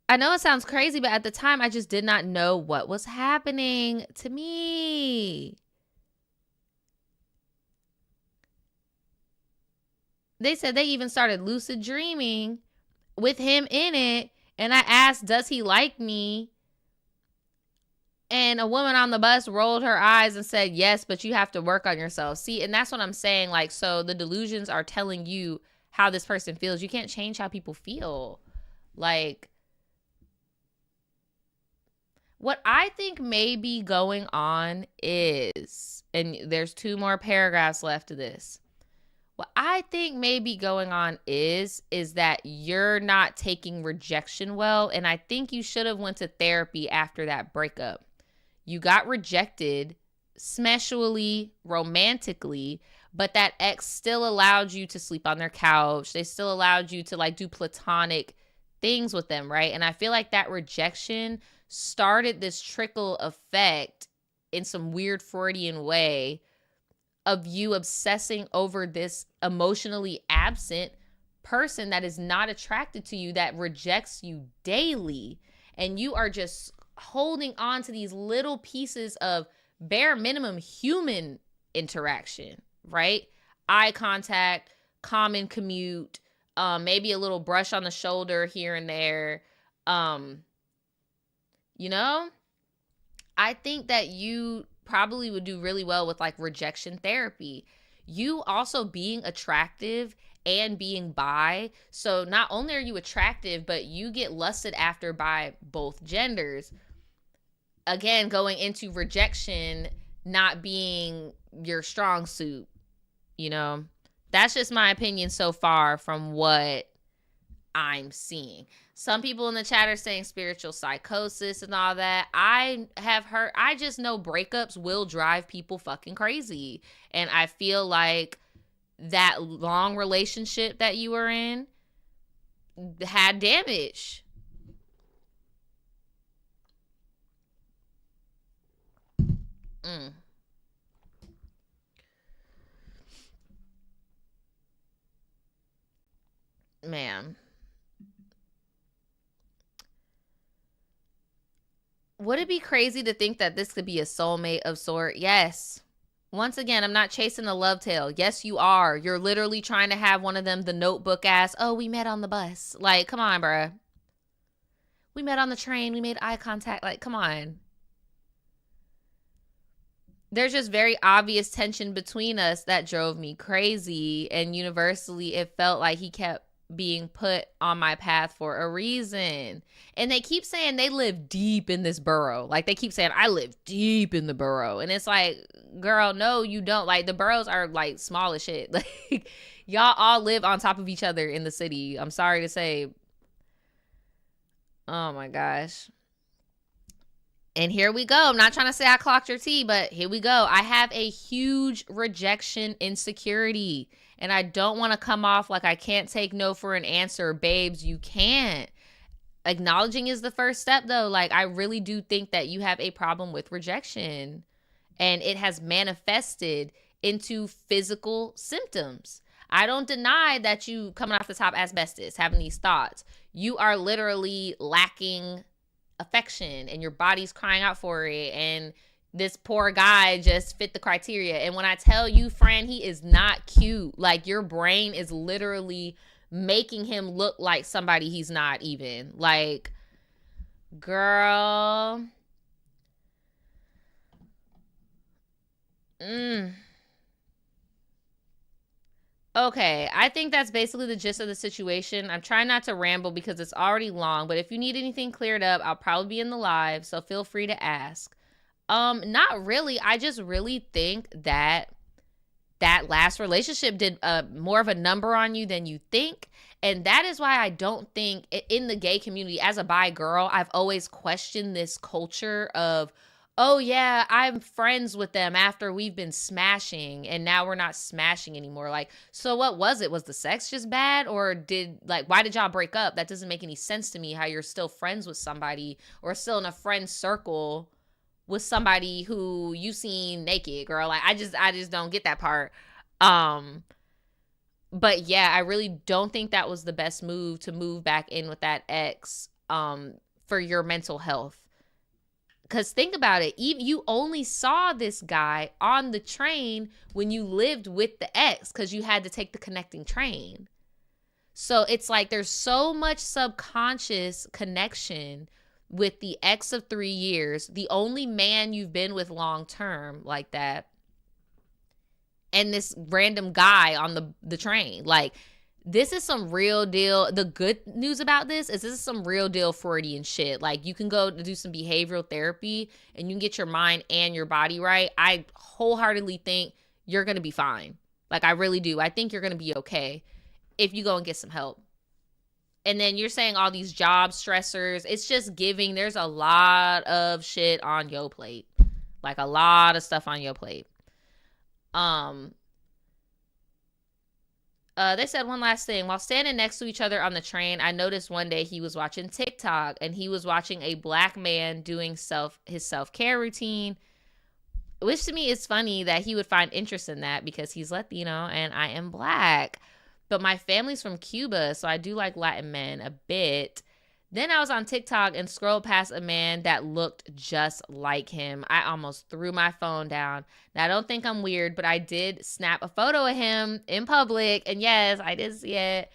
I know it sounds crazy, but at the time I just did not know what was happening to me. They said they even started lucid dreaming with him in it, and I asked, does he like me? And a woman on the bus rolled her eyes and said, yes, but you have to work on yourself. See, and that's what I'm saying. Like, so the delusions are telling you how this person feels. You can't change how people feel. Like, what I think may be going on is, and there's 2 more paragraphs left to this. What I think may be going on is that you're not taking rejection well. And I think you should have went to therapy after that breakup. You got rejected sexually, romantically, but that ex still allowed you to sleep on their couch. They still allowed you to like do platonic things with them, right? And I feel like that rejection started this trickle effect in some weird Freudian way of you obsessing over this emotionally absent person that is not attracted to you, that rejects you daily. And you are just holding on to these little pieces of bare minimum human interaction, right? Eye contact, common commute, maybe a little brush on the shoulder here and there. You know, I think that you probably would do really well with like rejection therapy. You also being attractive and being bi. So not only are you attractive, but you get lusted after by both genders. Again, going into rejection not being your strong suit, you know? That's just my opinion so far from what I'm seeing. Some people in the chat are saying spiritual psychosis and all that. I have heard, I just know breakups will drive people fucking crazy. And I feel like that long relationship that you were in had damage. Man. Would it be crazy to think that this could be a soulmate of sort? Yes. Once again, I'm not chasing a love tale. Yes, you are. You're literally trying to have one of them, the Notebook ass, oh, we met on the bus. Like, come on, bruh. We met on the train. We made eye contact. Like, come on. There's just very obvious tension between us that drove me crazy. And universally, it felt like he kept being put on my path for a reason. And they keep saying they live deep in this borough. Like, they keep saying, I live deep in the borough. And it's like, girl, no, you don't. Like, the boroughs are, like, small as shit. Like, y'all all live on top of each other in the city. I'm sorry to say. Oh, my gosh. And here we go. I'm not trying to say I clocked your tea, but here we go. I have a huge rejection insecurity. And I don't want to come off like I can't take no for an answer. Babes, you can't. Acknowledging is the first step, though. Like, I really do think that you have a problem with rejection. And it has manifested into physical symptoms. I don't deny that you coming off the top asbestos, having these thoughts. You are literally lacking affection and your body's crying out for it, and this poor guy just fit the criteria. And when I tell you, Fran, he is not cute. Like, your brain is literally making him look like somebody he's not even. Like, girl. Okay, I think that's basically the gist of the situation. I'm trying not to ramble because it's already long, but if you need anything cleared up, I'll probably be in the live, so feel free to ask. Not really. I just really think that that last relationship did more of a number on you than you think. And that is why I don't think in the gay community, as a bi girl, I've always questioned this culture of, oh yeah, I'm friends with them after we've been smashing and now we're not smashing anymore. Like, so what was it? Was the sex just bad? Or why did y'all break up? That doesn't make any sense to me, how you're still friends with somebody or still in a friend circle with somebody who you seen naked, girl. Like, I just don't get that part. But yeah, I really don't think that was the best move to move back in with that ex for your mental health. Because think about it, you only saw this guy on the train when you lived with the ex because you had to take the connecting train. So it's like there's so much subconscious connection with the ex of 3 years, the only man you've been with long term like that, and this random guy on the train. Like, this is some real deal. The good news about this is some real deal Freudian shit. Like, you can go to do some behavioral therapy and you can get your mind and your body right. I wholeheartedly think you're going to be fine. Like, I really do. I think you're going to be okay if you go and get some help. And then you're saying all these job stressors. It's just giving. There's a lot of shit on your plate. Like a lot of stuff on your plate. They said one last thing. While standing next to each other on the train, I noticed one day he was watching TikTok and he was watching a black man doing his self-care routine, which to me is funny that he would find interest in that because he's Latino and I am black. But my family's from Cuba, so I do like Latin men a bit. Then I was on TikTok and scrolled past a man that looked just like him. I almost threw my phone down. Now, I don't think I'm weird, but I did snap a photo of him in public. And yes, I did see it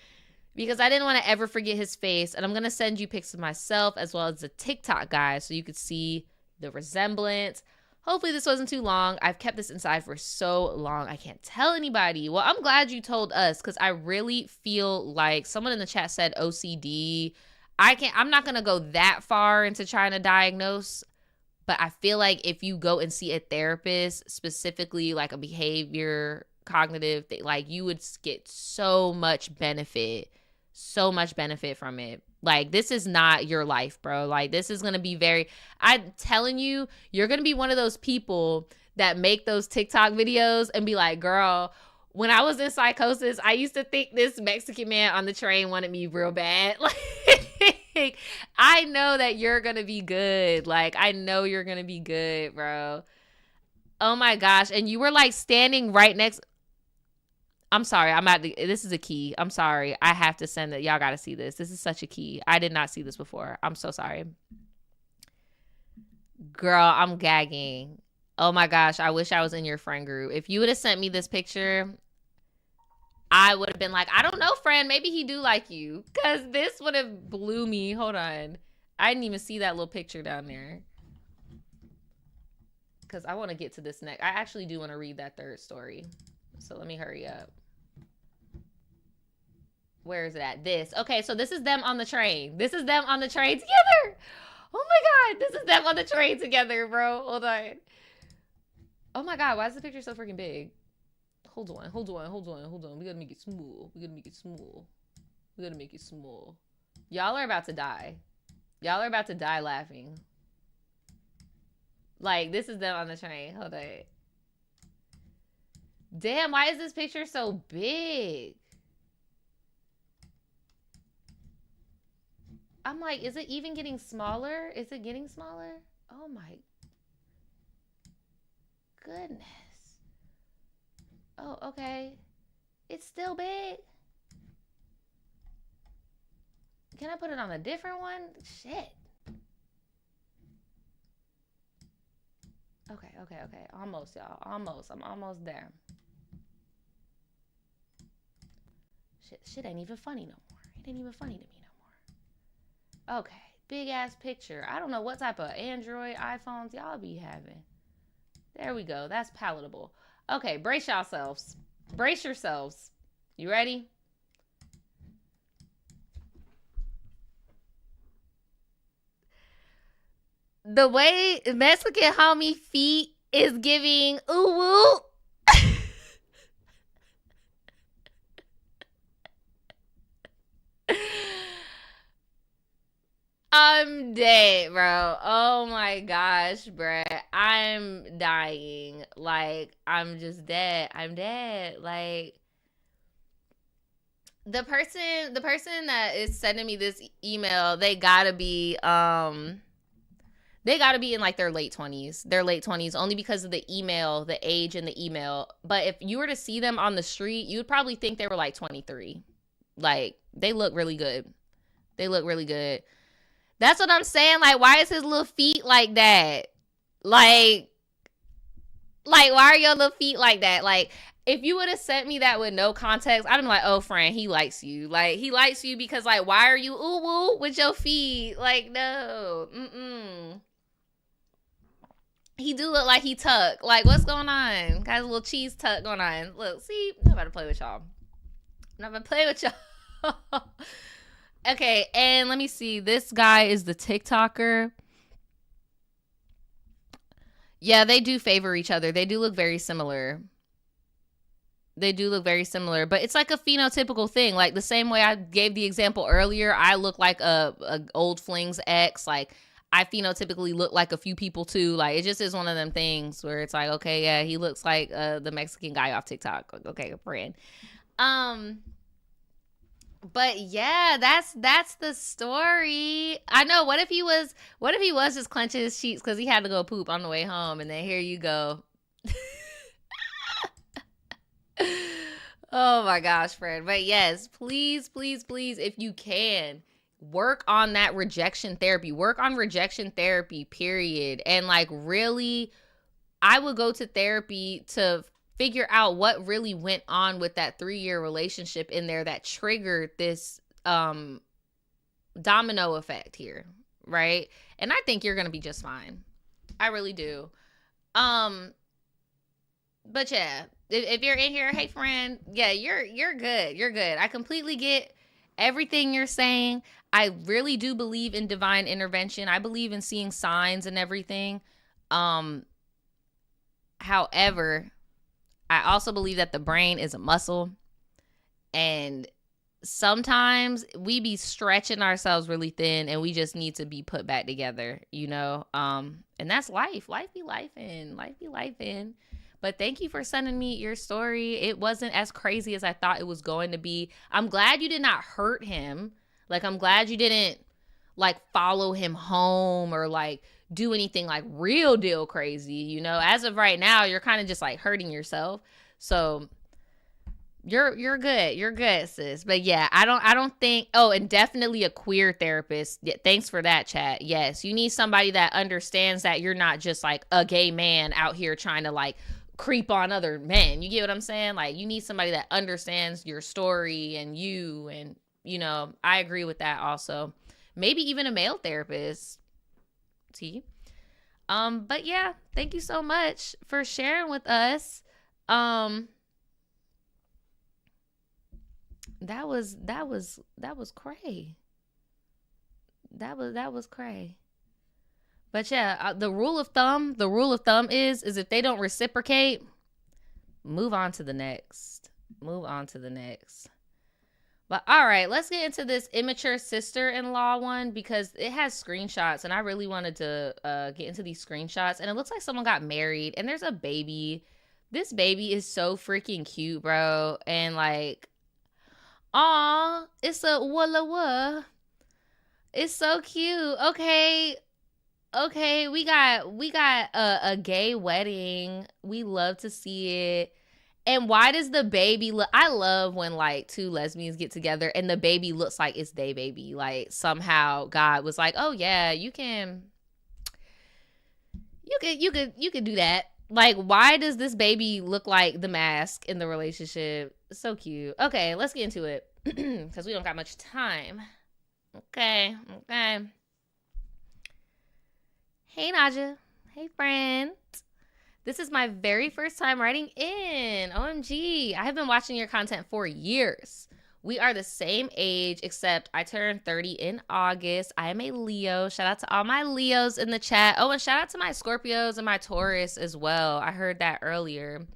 because I didn't want to ever forget his face. And I'm going to send you pics of myself as well as the TikTok guy so you could see the resemblance. Hopefully this wasn't too long. I've kept this inside for so long. I can't tell anybody. Well, I'm glad you told us because I really feel like someone in the chat said OCD. I'm not going to go that far into trying to diagnose, but I feel like if you go and see a therapist, specifically like a behavior cognitive thing, like you would get so much benefit from it. Like this is not your life, bro. Like this is going to be I'm telling you, you're going to be one of those people that make those TikTok videos and be like, girl, when I was in psychosis, I used to think this Mexican man on the train wanted me real bad. Like, I know that you're going to be good. Like, I know you're going to be good, bro. Oh my gosh. And you were like standing right next. I'm sorry. This is a key. I'm sorry. I have to send it. Y'all got to see this. This is such a key. I did not see this before. I'm so sorry. Girl, I'm gagging. Oh my gosh. I wish I was in your friend group. If you would have sent me this picture, I would have been like, I don't know, friend. Maybe he do like you. Because this would have blew me. Hold on. I didn't even see that little picture down there. Because I want to get to this next. I actually do want to read that third story. So let me hurry up. Where is it at? This. Okay, so this is them on the train. This is them on the train together. Oh my God. This is them on the train together, bro. Hold on. Oh my God. Why is the picture so freaking big? Hold on. We gotta make it small. We gotta make it small. Y'all are about to die. Y'all are about to die laughing. Like, this is them on the train. Hold on. Damn, why is this picture so big? I'm like, is it even getting smaller? Is it getting smaller? Oh my goodness. Oh, okay. It's still big. Can I put it on a different one? Shit. Okay. Almost, y'all. Almost. I'm almost there. Shit ain't even funny no more. It ain't even funny to me no more. Okay. Big ass picture. I don't know what type of Android, iPhones y'all be having. There we go. That's palatable. Okay, brace yourselves. Brace yourselves. You ready? The way Mexican homie feet is giving ooh woo. I'm dead, bro. Oh my gosh, bro. I'm dying. Like, I'm just dead. I'm dead. Like, the person that is sending me this email, they gotta be in like their late 20s. Their late 20s, only because of the email, the age in the email. But if you were to see them on the street, you would probably think they were like 23. Like, they look really good. They look really good. That's what I'm saying. Like, why is his little feet like that? Like, why are your little feet like that? Like, if you would have sent me that with no context, I'd be like, oh, friend, he likes you. Like, he likes you because, like, why are you ooh woo with your feet? Like, no. He do look like he tuck. Like, what's going on? Got a little cheese tuck going on. Look, see? I'm not about to play with y'all. Okay, and let me see. This guy is the TikToker. Yeah, they do favor each other. They do look very similar. But it's like a phenotypical thing. Like the same way I gave the example earlier, I look like a old fling's ex. Like, I phenotypically look like a few people too. Like, it just is one of them things where it's like, okay, yeah, he looks like the Mexican guy off TikTok. Okay, a friend. But yeah, that's the story. I know. What if he was just clenching his sheets because he had to go poop on the way home, and then here you go. Oh my gosh, friend. But yes, please, please, please, if you can, work on that rejection therapy. Work on rejection therapy, period. And like, really, I would go to therapy to figure out what really went on with that 3-year relationship in there that triggered this domino effect here, right? And I think you're gonna be just fine. I really do. But yeah, if you're in here, hey friend, yeah, you're good. You're good. I completely get everything you're saying. I really do believe in divine intervention. I believe in seeing signs and everything. However, I also believe that the brain is a muscle, and sometimes we be stretching ourselves really thin, and we just need to be put back together, you know? And that's life. Life be lifing. But thank you for sending me your story. It wasn't as crazy as I thought it was going to be. I'm glad you did not hurt him. Like, I'm glad you didn't, like, follow him home or, like, do anything, like, real deal crazy, you know? As of right now, you're kind of just, like, hurting yourself. So you're good. You're good, sis. But yeah, I don't think, oh, and definitely a queer therapist. Yeah, thanks for that, chat. Yes, you need somebody that understands that you're not just, like, a gay man out here trying to, like, creep on other men. You get what I'm saying? Like, you need somebody that understands your story and you, and, you know, I agree with that also. Maybe even a male therapist. T. But yeah, thank you so much for sharing with us. That was cray. That was cray. But yeah, the rule of thumb is if they don't reciprocate, move on to the next. But all right, let's get into this immature sister-in-law one because it has screenshots, and I really wanted to get into these screenshots. And it looks like someone got married, and there's a baby. This baby is so freaking cute, bro. And like, aw, it's a walla. It's so cute. Okay, we got a gay wedding. We love to see it. And why does the baby look? I love when like two lesbians get together and the baby looks like it's their baby. Like somehow God was like, "Oh yeah, you can do that." Like, why does this baby look like the mask in the relationship? So cute. Okay, let's get into it because we don't got much time. Okay. Hey, Naja. Hey, friend. This is my very first time writing in. OMG. I have been watching your content for years. We are the same age, except I turned 30 in August. I am a Leo. Shout out to all my Leos in the chat. Oh, and shout out to my Scorpios and my Taurus as well. I heard that earlier.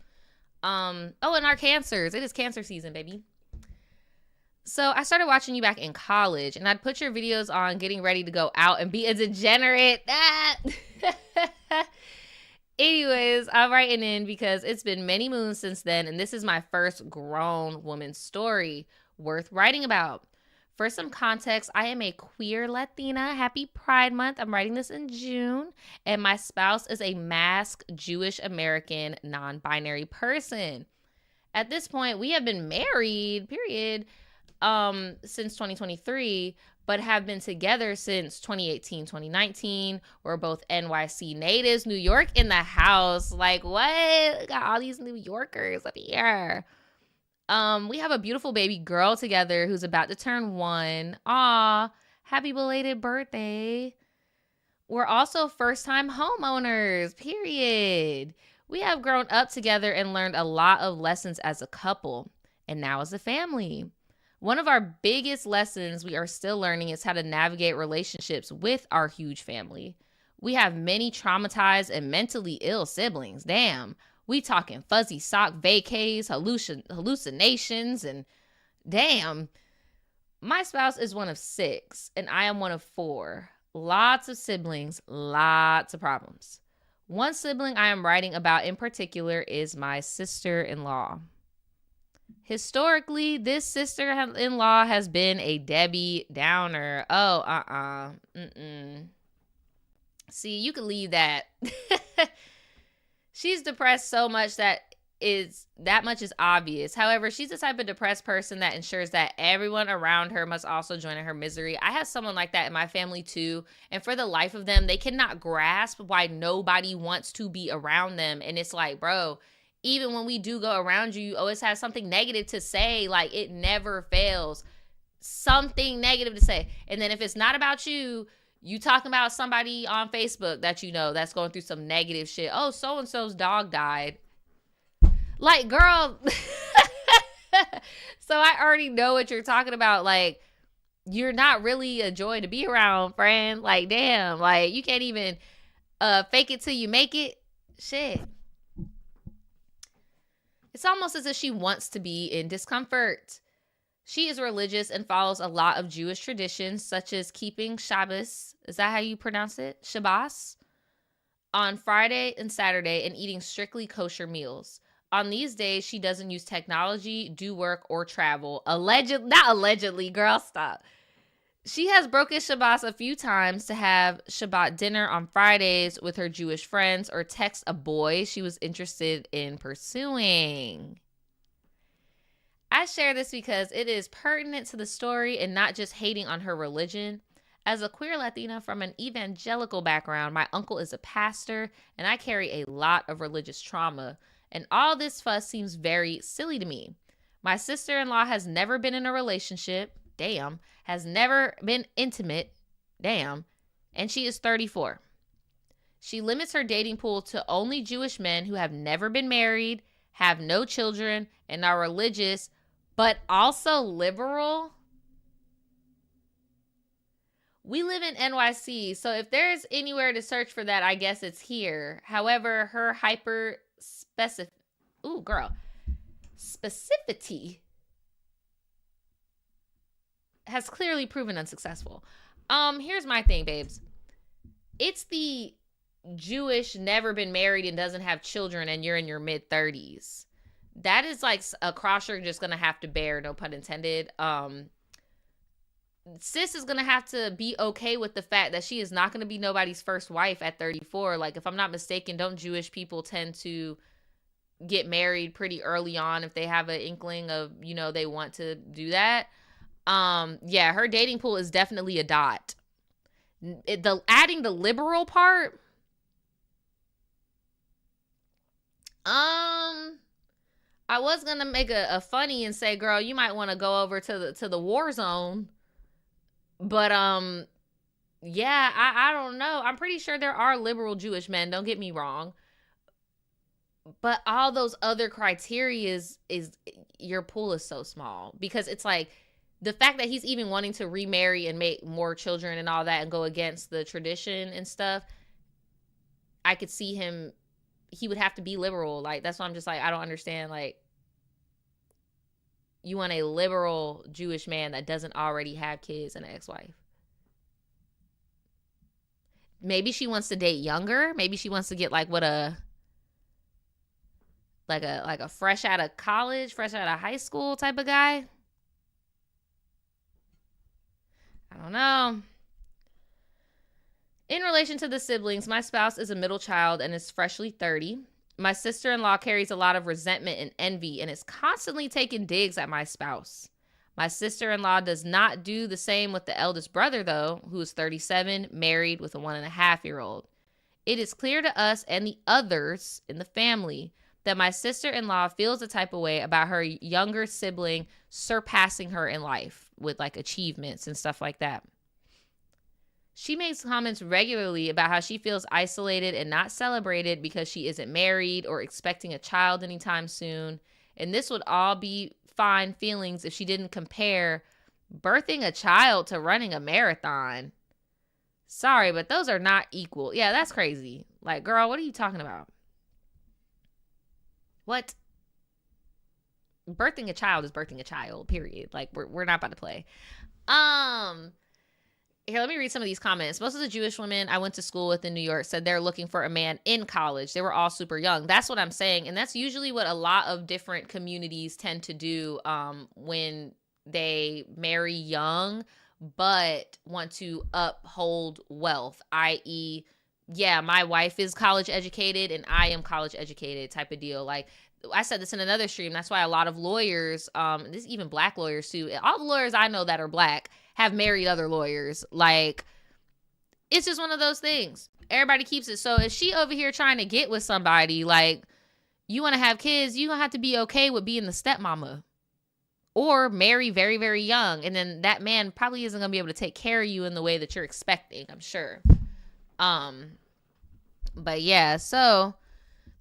Oh, and our Cancers. It is Cancer season, baby. So I started watching you back in college, and I'd put your videos on getting ready to go out and be a degenerate. Anyways, I'm writing in because it's been many moons since then, and this is my first grown woman story worth writing about. For some context, I am a queer Latina. Happy Pride Month. I'm writing this in June, and my spouse is a masked Jewish American non-binary person. At this point, we have been married, period, since 2023, but have been together since 2018, 2019. We're both NYC natives. New York in the house. Like, what? Got all these New Yorkers up here. We have a beautiful baby girl together who's about to turn 1. Aw, happy belated birthday. We're also first-time homeowners, period. We have grown up together and learned a lot of lessons as a couple, and now as a family. One of our biggest lessons we are still learning is how to navigate relationships with our huge family. We have many traumatized and mentally ill siblings. Damn. We talking fuzzy sock vacays, hallucinations, and damn. My spouse is one of 6, and I am one of 4. Lots of siblings, lots of problems. One sibling I am writing about in particular is my sister-in-law. Historically, this sister-in-law has been a Debbie Downer. Oh, mm-mm. See, you could leave that. She's depressed so much that much is obvious. However, she's the type of depressed person that ensures that everyone around her must also join in her misery. I have someone like that in my family too, and for the life of them, they cannot grasp why nobody wants to be around them. And it's like, bro, even when we do go around you, you always have something negative to say. Like, it never fails. Something negative to say. And then if it's not about you, you talking about somebody on Facebook that you know that's going through some negative shit. Oh, so-and-so's dog died. Like, girl, so I already know what you're talking about. Like, you're not really a joy to be around, friend. Like, damn, like, you can't even fake it till you make it. Shit. It's almost as if she wants to be in discomfort. She is religious and follows a lot of Jewish traditions, such as keeping Shabbos. Is that how you pronounce it? Shabbos? On Friday and Saturday, and eating strictly kosher meals. On these days, she doesn't use technology, do work, or travel. Not allegedly, girl, stop. She has broken Shabbat a few times to have Shabbat dinner on Fridays with her Jewish friends or text a boy she was interested in pursuing. I share this because it is pertinent to the story and not just hating on her religion. As a queer Latina from an evangelical background, my uncle is a pastor, and I carry a lot of religious trauma. And all this fuss seems very silly to me. My sister-in-law has never been in a relationship, damn, has never been intimate, damn, and she is 34. She limits her dating pool to only Jewish men who have never been married, have no children, and are religious, but also liberal. We live in NYC, so if there's anywhere to search for that, I guess it's here. However, her specificity has clearly proven unsuccessful. Here's my thing, babes. It's the Jewish, never been married and doesn't have children, and you're in your mid-30s. That is like a cross you're just gonna have to bear, no pun intended. Sis is gonna have to be okay with the fact that she is not gonna be nobody's first wife at 34. Like, if I'm not mistaken, don't Jewish people tend to get married pretty early on if they have an inkling of, you know, they want to do that? Yeah, her dating pool is definitely a dot. Adding the liberal part, I was gonna make a funny and say, girl, you might want to go over to the war zone. But yeah, I don't know. I'm pretty sure there are liberal Jewish men, don't get me wrong. But all those other criteria is your pool is so small, because it's like the fact that he's even wanting to remarry and make more children and all that and go against the tradition and stuff. I could see him, he would have to be liberal. Like, that's why I'm just like, I don't understand. Like, you want a liberal Jewish man that doesn't already have kids and an ex-wife. Maybe she wants to date younger. Maybe she wants to get like a fresh out of college, fresh out of high school type of guy. I don't know. In relation to the siblings, my spouse is a middle child and is freshly 30. My sister-in-law carries a lot of resentment and envy and is constantly taking digs at my spouse. My sister-in-law does not do the same with the eldest brother, though, who is 37, married with a 1.5-year-old. It is clear to us and the others in the family that my sister-in-law feels the type of way about her younger sibling surpassing her in life with like achievements and stuff like that. She makes comments regularly about how she feels isolated and not celebrated because she isn't married or expecting a child anytime soon. And this would all be fine feelings if she didn't compare birthing a child to running a marathon. Sorry, but those are not equal. Yeah, that's crazy. Like, girl, what are you talking about? What? Birthing a child is birthing a child, period. Like, we're not about to play. Here, let me read some of these comments. Most of the Jewish women I went to school with in New York said they're looking for a man in college. They were all super young. That's what I'm saying. And that's usually what a lot of different communities tend to do when they marry young, but want to uphold wealth, i.e., yeah, my wife is college educated and I am college educated type of deal. Like, I said this in another stream. That's why a lot of lawyers, this even black lawyers too, all the lawyers I know that are black have married other lawyers. Like, it's just one of those things. Everybody keeps it. So if she over here trying to get with somebody, like, you want to have kids, you gonna have to be okay with being the stepmama or marry very, very young. And then that man probably isn't gonna be able to take care of you in the way that you're expecting, I'm sure. But yeah, so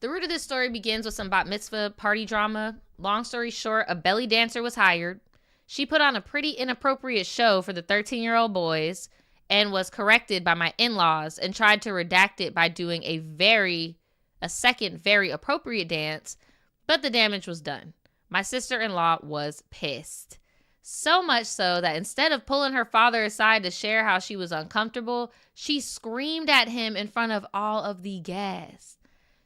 the root of this story begins with some bat mitzvah party drama. Long story short, a belly dancer was hired. She put on a pretty inappropriate show for the 13-year-old boys and was corrected by my in-laws and tried to redact it by doing a second very appropriate dance, but the damage was done. My sister-in-law was pissed. So much so that instead of pulling her father aside to share how she was uncomfortable, she screamed at him in front of all of the guests,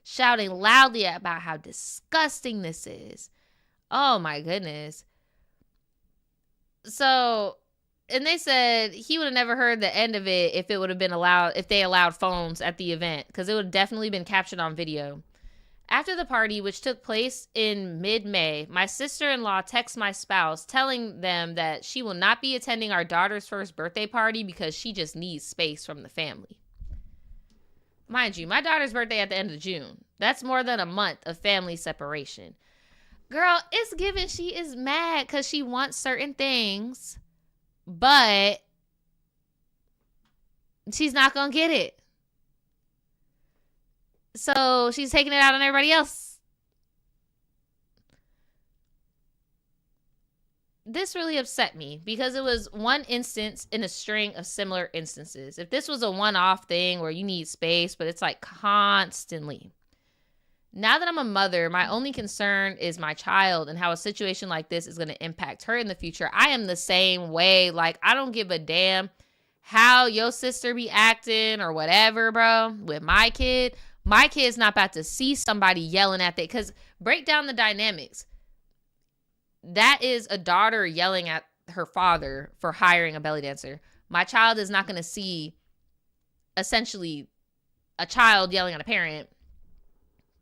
shouting loudly about how disgusting this is. Oh my goodness. So, and they said he would have never heard the end of it if it would have been allowed, if they allowed phones at the event, because it would have definitely been captured on video. After the party, which took place in mid-May, my sister-in-law texts my spouse telling them that she will not be attending our daughter's first birthday party because she just needs space from the family. Mind you, my daughter's birthday at the end of June. That's more than a month of family separation. Girl, it's given she is mad because she wants certain things, but she's not going to get it. So she's taking it out on everybody else. This really upset me because it was one instance in a string of similar instances. If this was a one-off thing where you need space, but it's like constantly. Now that I'm a mother, my only concern is my child and how a situation like this is going to impact her in the future. I am the same way. Like, I don't give a damn how your sister be acting or whatever, bro, with my kid. My kid's not about to see somebody yelling at it, because break down the dynamics. That is a daughter yelling at her father for hiring a belly dancer. My child is not going to see essentially a child yelling at a parent,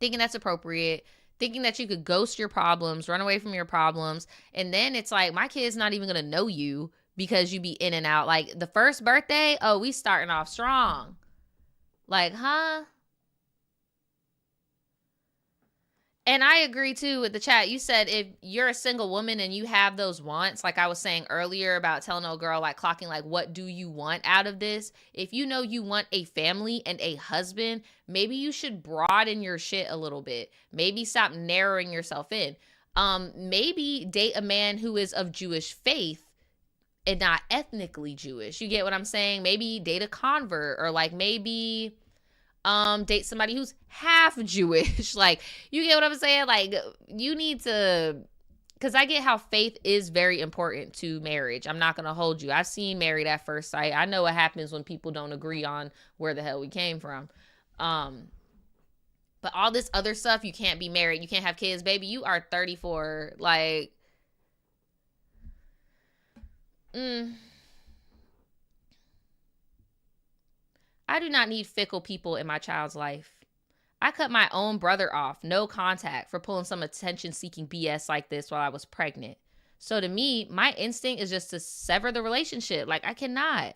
thinking that's appropriate, thinking that you could ghost your problems, run away from your problems. And then it's like, my kid's not even going to know you because you be in and out. Like, the first birthday, oh, we starting off strong. Like, huh? And I agree, too, with the chat. You said if you're a single woman and you have those wants, like I was saying earlier about telling a girl, like, clocking, like, what do you want out of this? If you know you want a family and a husband, maybe you should broaden your shit a little bit. Maybe stop narrowing yourself in. Maybe date a man who is of Jewish faith and not ethnically Jewish. You get what I'm saying? Maybe date a convert, or, like, maybe date somebody who's half Jewish. Like, you get what I'm saying? Like, you need to, because I get how faith is very important to marriage. I'm not going to hold you. I've seen Married at First Sight. I know what happens when people don't agree on where the hell we came from. But all this other stuff, you can't be married, you can't have kids, baby, you are 34. Like, I do not need fickle people in my child's life. I cut my own brother off, no contact, for pulling some attention-seeking BS like this while I was pregnant. So to me, my instinct is just to sever the relationship. Like, I cannot.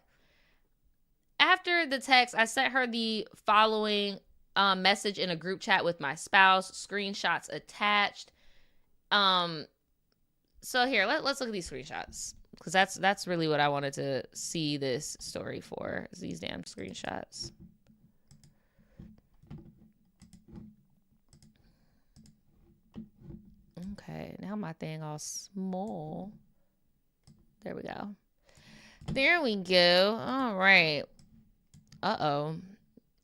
After the text, I sent her the following message in a group chat with my spouse, screenshots attached. So here, let's look at these screenshots, because that's really what I wanted to see this story for, is these damn screenshots. Okay, now my thing all small. There we go. There we go. All right. Uh-oh.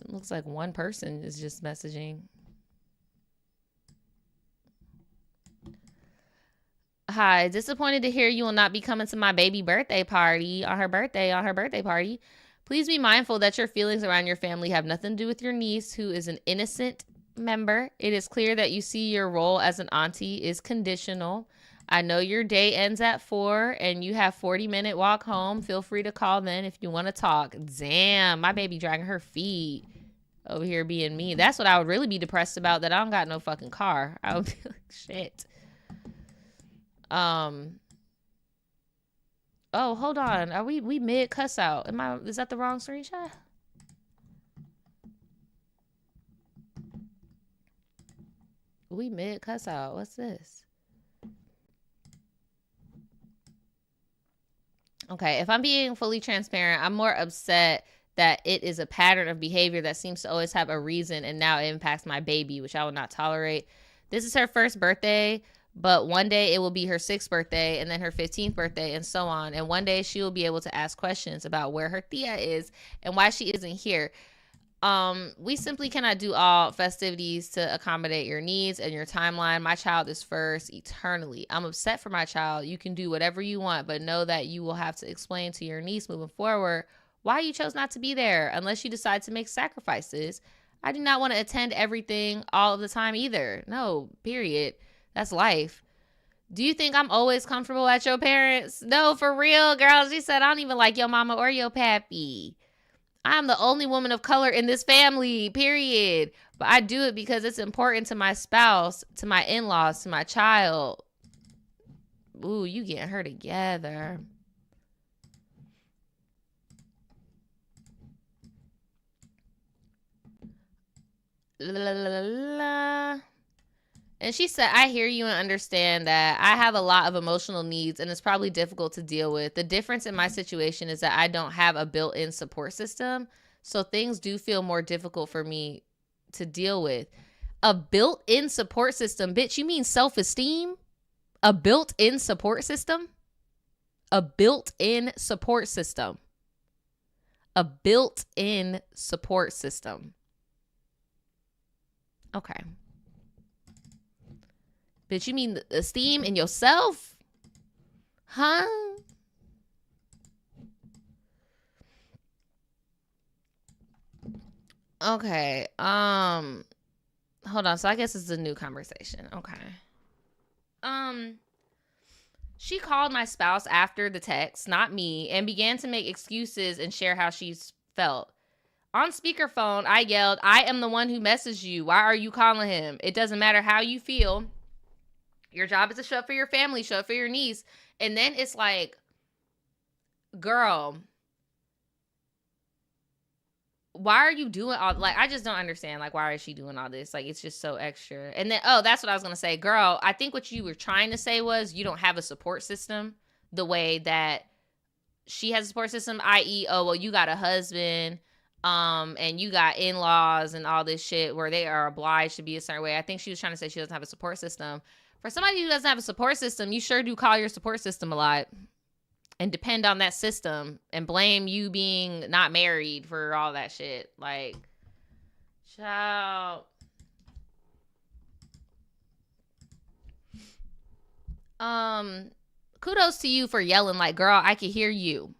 It looks like one person is just messaging. Hi, disappointed to hear you will not be coming to my baby birthday party on her birthday party. Please be mindful that your feelings around your family have nothing to do with your niece, who is an innocent member. It is clear that you see your role as an auntie is conditional. I know your day ends at 4 and you have 40-minute walk home. Feel free to call then if you want to talk. Damn, my baby dragging her feet over here being mean. That's what I would really be depressed about, that I don't got no fucking car. I would be like, shit. Oh, hold on. Are we mid cuss out? Is that the wrong screenshot? We mid cuss out. What's this? Okay, if I'm being fully transparent, I'm more upset that it is a pattern of behavior that seems to always have a reason, and now it impacts my baby, which I will not tolerate. This is her first birthday, but one day it will be her 6th birthday, and then her 15th birthday, and so on. And one day she will be able to ask questions about where her tia is and why she isn't here. We simply cannot do all festivities to accommodate your needs and your timeline. My child is first eternally. I'm upset for my child. You can do whatever you want, but know that you will have to explain to your niece moving forward why you chose not to be there unless you decide to make sacrifices. I do not want to attend everything all of the time either. No, period. That's life. Do you think I'm always comfortable at your parents? No, for real, girl. She said, I don't even like your mama or your pappy. I'm the only woman of color in this family, period. But I do it because it's important to my spouse, to my in-laws, to my child. Ooh, you getting her together. La, la, la, la. And she said, I hear you and understand that I have a lot of emotional needs and it's probably difficult to deal with. The difference in my situation is that I don't have a built-in support system. So things do feel more difficult for me to deal with. A built-in support system? Bitch, you mean self-esteem? A built-in support system? A built-in support system. A built-in support system. Okay. Bitch, you mean esteem in yourself? Huh? Okay. Hold on. So I guess it's a new conversation. Okay. She called my spouse after the text, not me, and began to make excuses and share how she's felt. On speakerphone, I yelled, I am the one who messaged you. Why are you calling him? It doesn't matter how you feel. Your job is to show up for your family, show up for your niece. And then it's like, girl, why are you doing all, like, I just don't understand. Like, why is she doing all this? Like, it's just so extra. And then, oh, that's what I was going to say. Girl, I think what you were trying to say was you don't have a support system the way that she has a support system, i.e., oh, well, you got a husband, and you got in-laws and all this shit where they are obliged to be a certain way. I think she was trying to say she doesn't have a support system. For somebody who doesn't have a support system, you sure do call your support system a lot and depend on that system and blame you being not married for all that shit. Like, child. Kudos to you for yelling like, girl, I can hear you.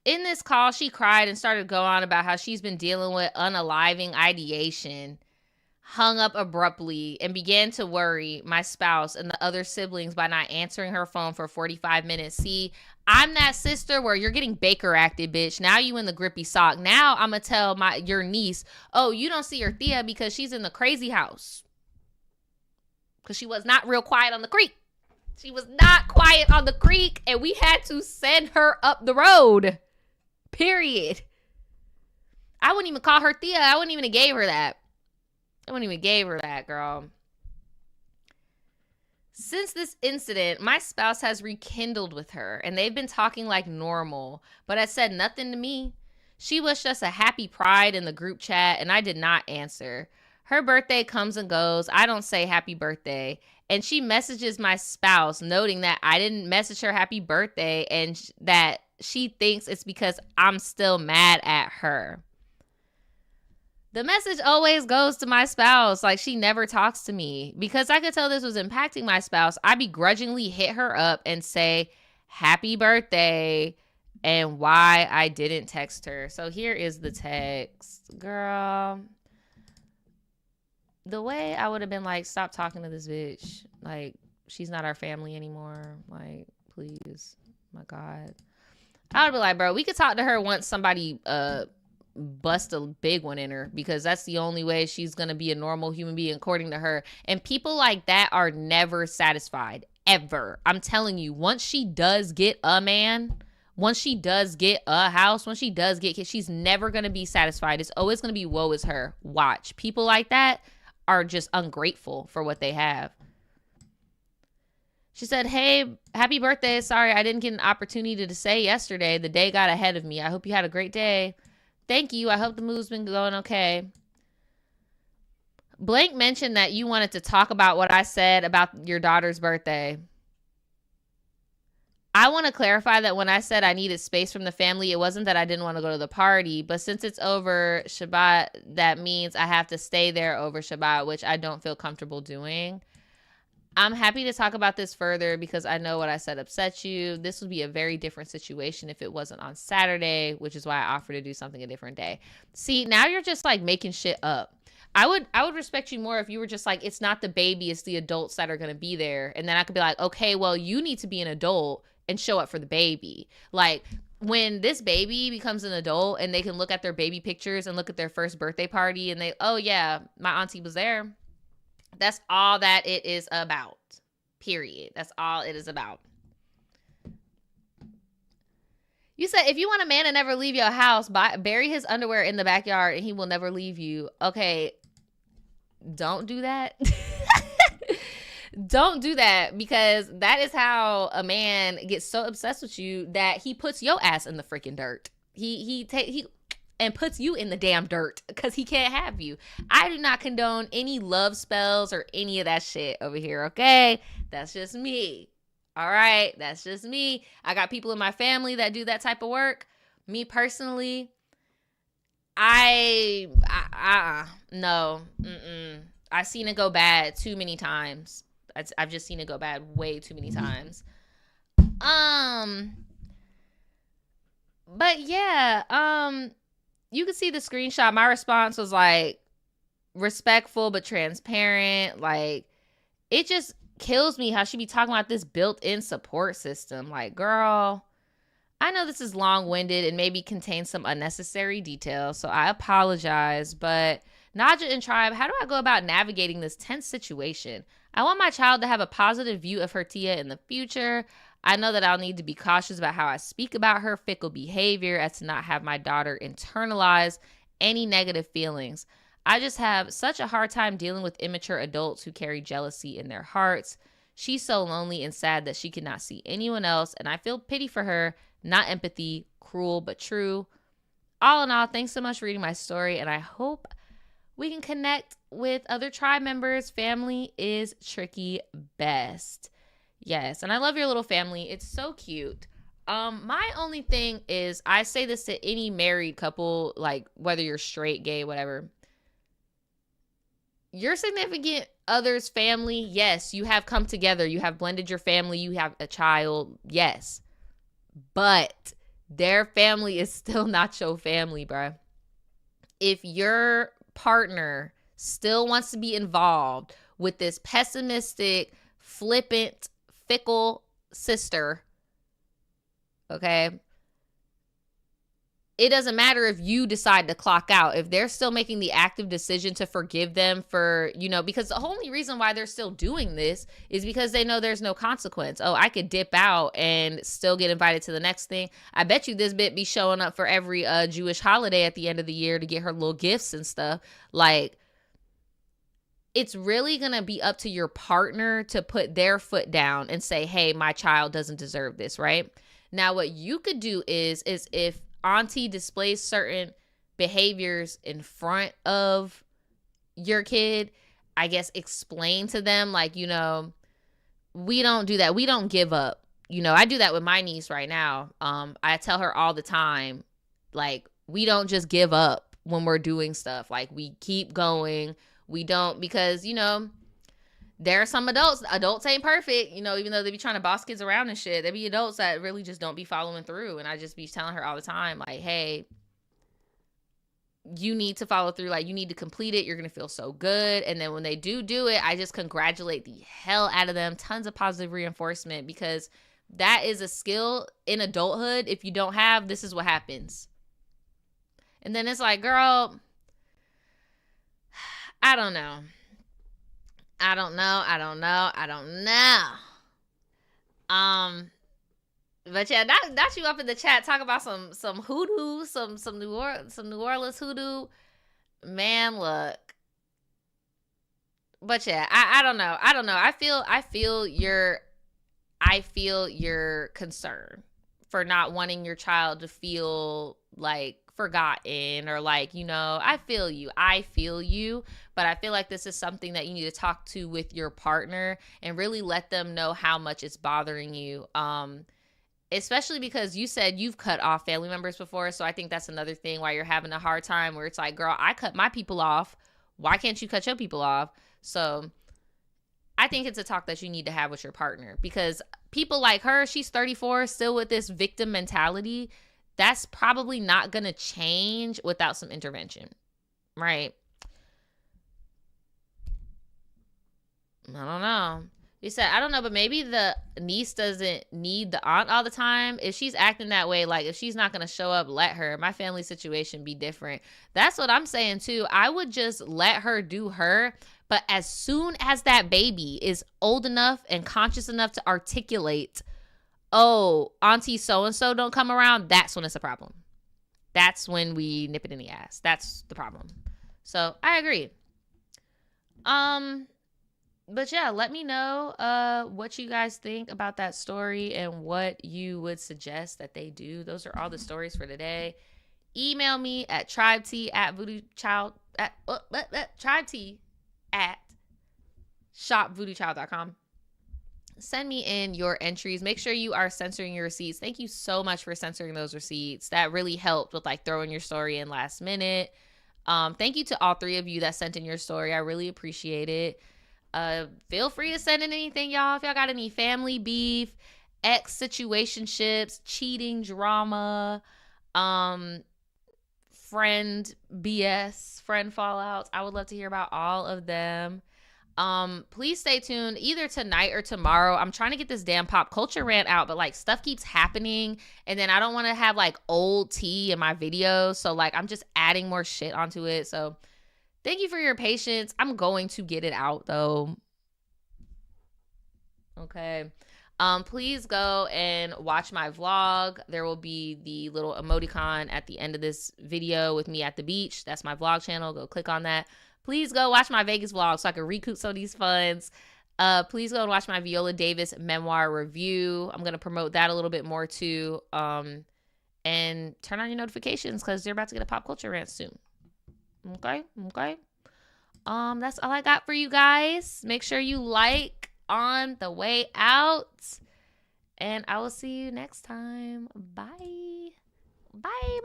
In this call, she cried and started to go on about how she's been dealing with unaliving ideation, hung up abruptly, and began to worry my spouse and the other siblings by not answering her phone for 45 minutes. See, I'm that sister where you're getting Baker acted, bitch. Now you in the grippy sock. Now I'm going to tell your niece, oh, you don't see your Thea because she's in the crazy house. Because she was not real quiet on the creek. She was not quiet on the creek, and we had to send her up the road. Period. I wouldn't even call her Thea. I wouldn't even have gave her that. I wouldn't even gave her that, girl. Since this incident, my spouse has rekindled with her, and they've been talking like normal, but has said nothing to me. She wished us a happy pride in the group chat, and I did not answer. Her birthday comes and goes. I don't say happy birthday. And she messages my spouse, noting that I didn't message her happy birthday and that she thinks it's because I'm still mad at her. The message always goes to my spouse. Like, she never talks to me. Because I could tell this was impacting my spouse, I begrudgingly hit her up and say, happy birthday, and why I didn't text her. So here is the text. Girl, the way I would have been like, stop talking to this bitch. Like, she's not our family anymore. Like, please. My God. I would be like, bro, we could talk to her once somebody bust a big one in her, because that's the only way she's gonna be a normal human being according to her. And people like that are never satisfied, ever. I'm telling you, once she does get a man, once she does get a house, once she does get kids, she's never gonna be satisfied. It's always gonna be woe is her. Watch. People like that are just ungrateful for what they have. She said, hey, happy birthday. Sorry, I didn't get an opportunity to say yesterday. The day got ahead of me. I hope you had a great day. Thank you. I hope the move's been going okay. Blank mentioned that you wanted to talk about what I said about your daughter's birthday. I want to clarify that when I said I needed space from the family, it wasn't that I didn't want to go to the party, but since it's over Shabbat, that means I have to stay there over Shabbat, which I don't feel comfortable doing. I'm happy to talk about this further because I know what I said upset you. This would be a very different situation if it wasn't on Saturday, which is why I offered to do something a different day. See, now you're just like making shit up. I would respect you more if you were just like, it's not the baby, it's the adults that are going to be there. And then I could be like, okay, well, you need to be an adult and show up for the baby. Like, when this baby becomes an adult and they can look at their baby pictures and look at their first birthday party and they, oh yeah, my auntie was there. That's all that it is about. Period. That's all it is about. You said, if you want a man to never leave your house, bury his underwear in the backyard and he will never leave you. Okay, don't do that. Don't do that, because that is how a man gets so obsessed with you that he puts your ass in the freaking dirt. He and puts you in the damn dirt because he can't have you. I do not condone any love spells or any of that shit over here, okay? That's just me. All right? That's just me. I got people in my family that do that type of work. Me personally, no. I've seen it go bad too many times. I've just seen it go bad way too many times. But yeah, you can see the screenshot. My response was like respectful but transparent. Like, it just kills me how she be talking about this built-in support system. Like, girl, I know this is long-winded and maybe contains some unnecessary details, so I apologize. But Naja and Tribe, how do I go about navigating this tense situation? I want my child to have a positive view of her Tia in the future. I know that I'll need to be cautious about how I speak about her fickle behavior as to not have my daughter internalize any negative feelings. I just have such a hard time dealing with immature adults who carry jealousy in their hearts. She's so lonely and sad that she cannot see anyone else, and I feel pity for her, not empathy, cruel but true. All in all, thanks so much for reading my story, and I hope we can connect with other tribe members. Family is tricky best. Yes, and I love your little family. It's so cute. My only thing is, I say this to any married couple, like whether you're straight, gay, whatever. Your significant other's family, yes, you have come together. You have blended your family. You have a child, yes. But their family is still not your family, bruh. If your partner still wants to be involved with this pessimistic, flippant, fickle sister, okay, it doesn't matter if you decide to clock out. If they're still making the active decision to forgive them for, because the only reason why they're still doing this is because they know there's no consequence. Oh, I could dip out and still get invited to the next thing. I bet you this bit be showing up for every Jewish holiday at the end of the year to get her little gifts and stuff. Like, it's really going to be up to your partner to put their foot down and say, hey, my child doesn't deserve this, right? Now, what you could do is if auntie displays certain behaviors in front of your kid, I guess explain to them, like, we don't do that. We don't give up. I do that with my niece right now. I tell her all the time, like, we don't just give up. when we're doing stuff. Like, we keep going. We don't, because, you know, there are some adults ain't perfect, you know, even though they be trying to boss kids around and shit. There be adults that really just don't be following through. And I just be telling her all the time, like, hey, you need to follow through. Like, you need to complete it. You're going to feel so good. And then when they do it, I just congratulate the hell out of them. Tons of positive reinforcement, because that is a skill in adulthood. If you don't have, this is what happens. And then it's like, girl, I don't know. But yeah, not you up in the chat talk about some hoodoo, some New Orleans hoodoo. Man, look. But yeah, I don't know. I feel your concern for not wanting your child to feel like forgotten, or like, you know, I feel you, but I feel like this is something that you need to talk to with your partner and really let them know how much it's bothering you. Especially because you said you've cut off family members before, so I think that's another thing why you're having a hard time, where it's like, girl, I cut my people off, why can't you cut your people off? So I think it's a talk that you need to have with your partner, because people like her, she's 34, still with this victim mentality. That's probably not going to change without some intervention, right? I don't know. He said, I don't know, but maybe the niece doesn't need the aunt all the time. If she's acting that way, like, if she's not going to show up, let her. My family situation be different. That's what I'm saying, too. I would just let her do her. But as soon as that baby is old enough and conscious enough to articulate, oh, auntie so-and-so don't come around, that's when it's a problem. That's when we nip it in the ass. That's the problem. So I agree. But yeah, let me know what you guys think about that story and what you would suggest that they do. Those are all the stories for today. Email me at tribetea@shopvoodoochild.com. Send me in your entries. Make sure you are censoring your receipts. Thank you so much for censoring those receipts. That really helped with like throwing your story in last minute. Thank you to all 3 of you that sent in your story. I really appreciate it. Feel free to send in anything, y'all. If y'all got any family beef, ex situationships, cheating drama, friend BS, friend fallouts, I would love to hear about all of them. Please stay tuned either tonight or tomorrow. I'm trying to get this damn pop culture rant out, but like stuff keeps happening, and then I don't want to have like old tea in my videos, so like I'm just adding more shit onto it. So thank you for your patience. I'm going to get it out though. Okay. Please go and watch my vlog. There will be the little emoticon at the end of this video with me at the beach. That's my vlog channel. Go click on that. Please go watch my Vegas vlog so I can recoup some of these funds. Please go and watch my Viola Davis memoir review. I'm going to promote that a little bit more too. And turn on your notifications because you're about to get a pop culture rant soon. Okay. That's all I got for you guys. Make sure you like on the way out. And I will see you next time. Bye. Bye.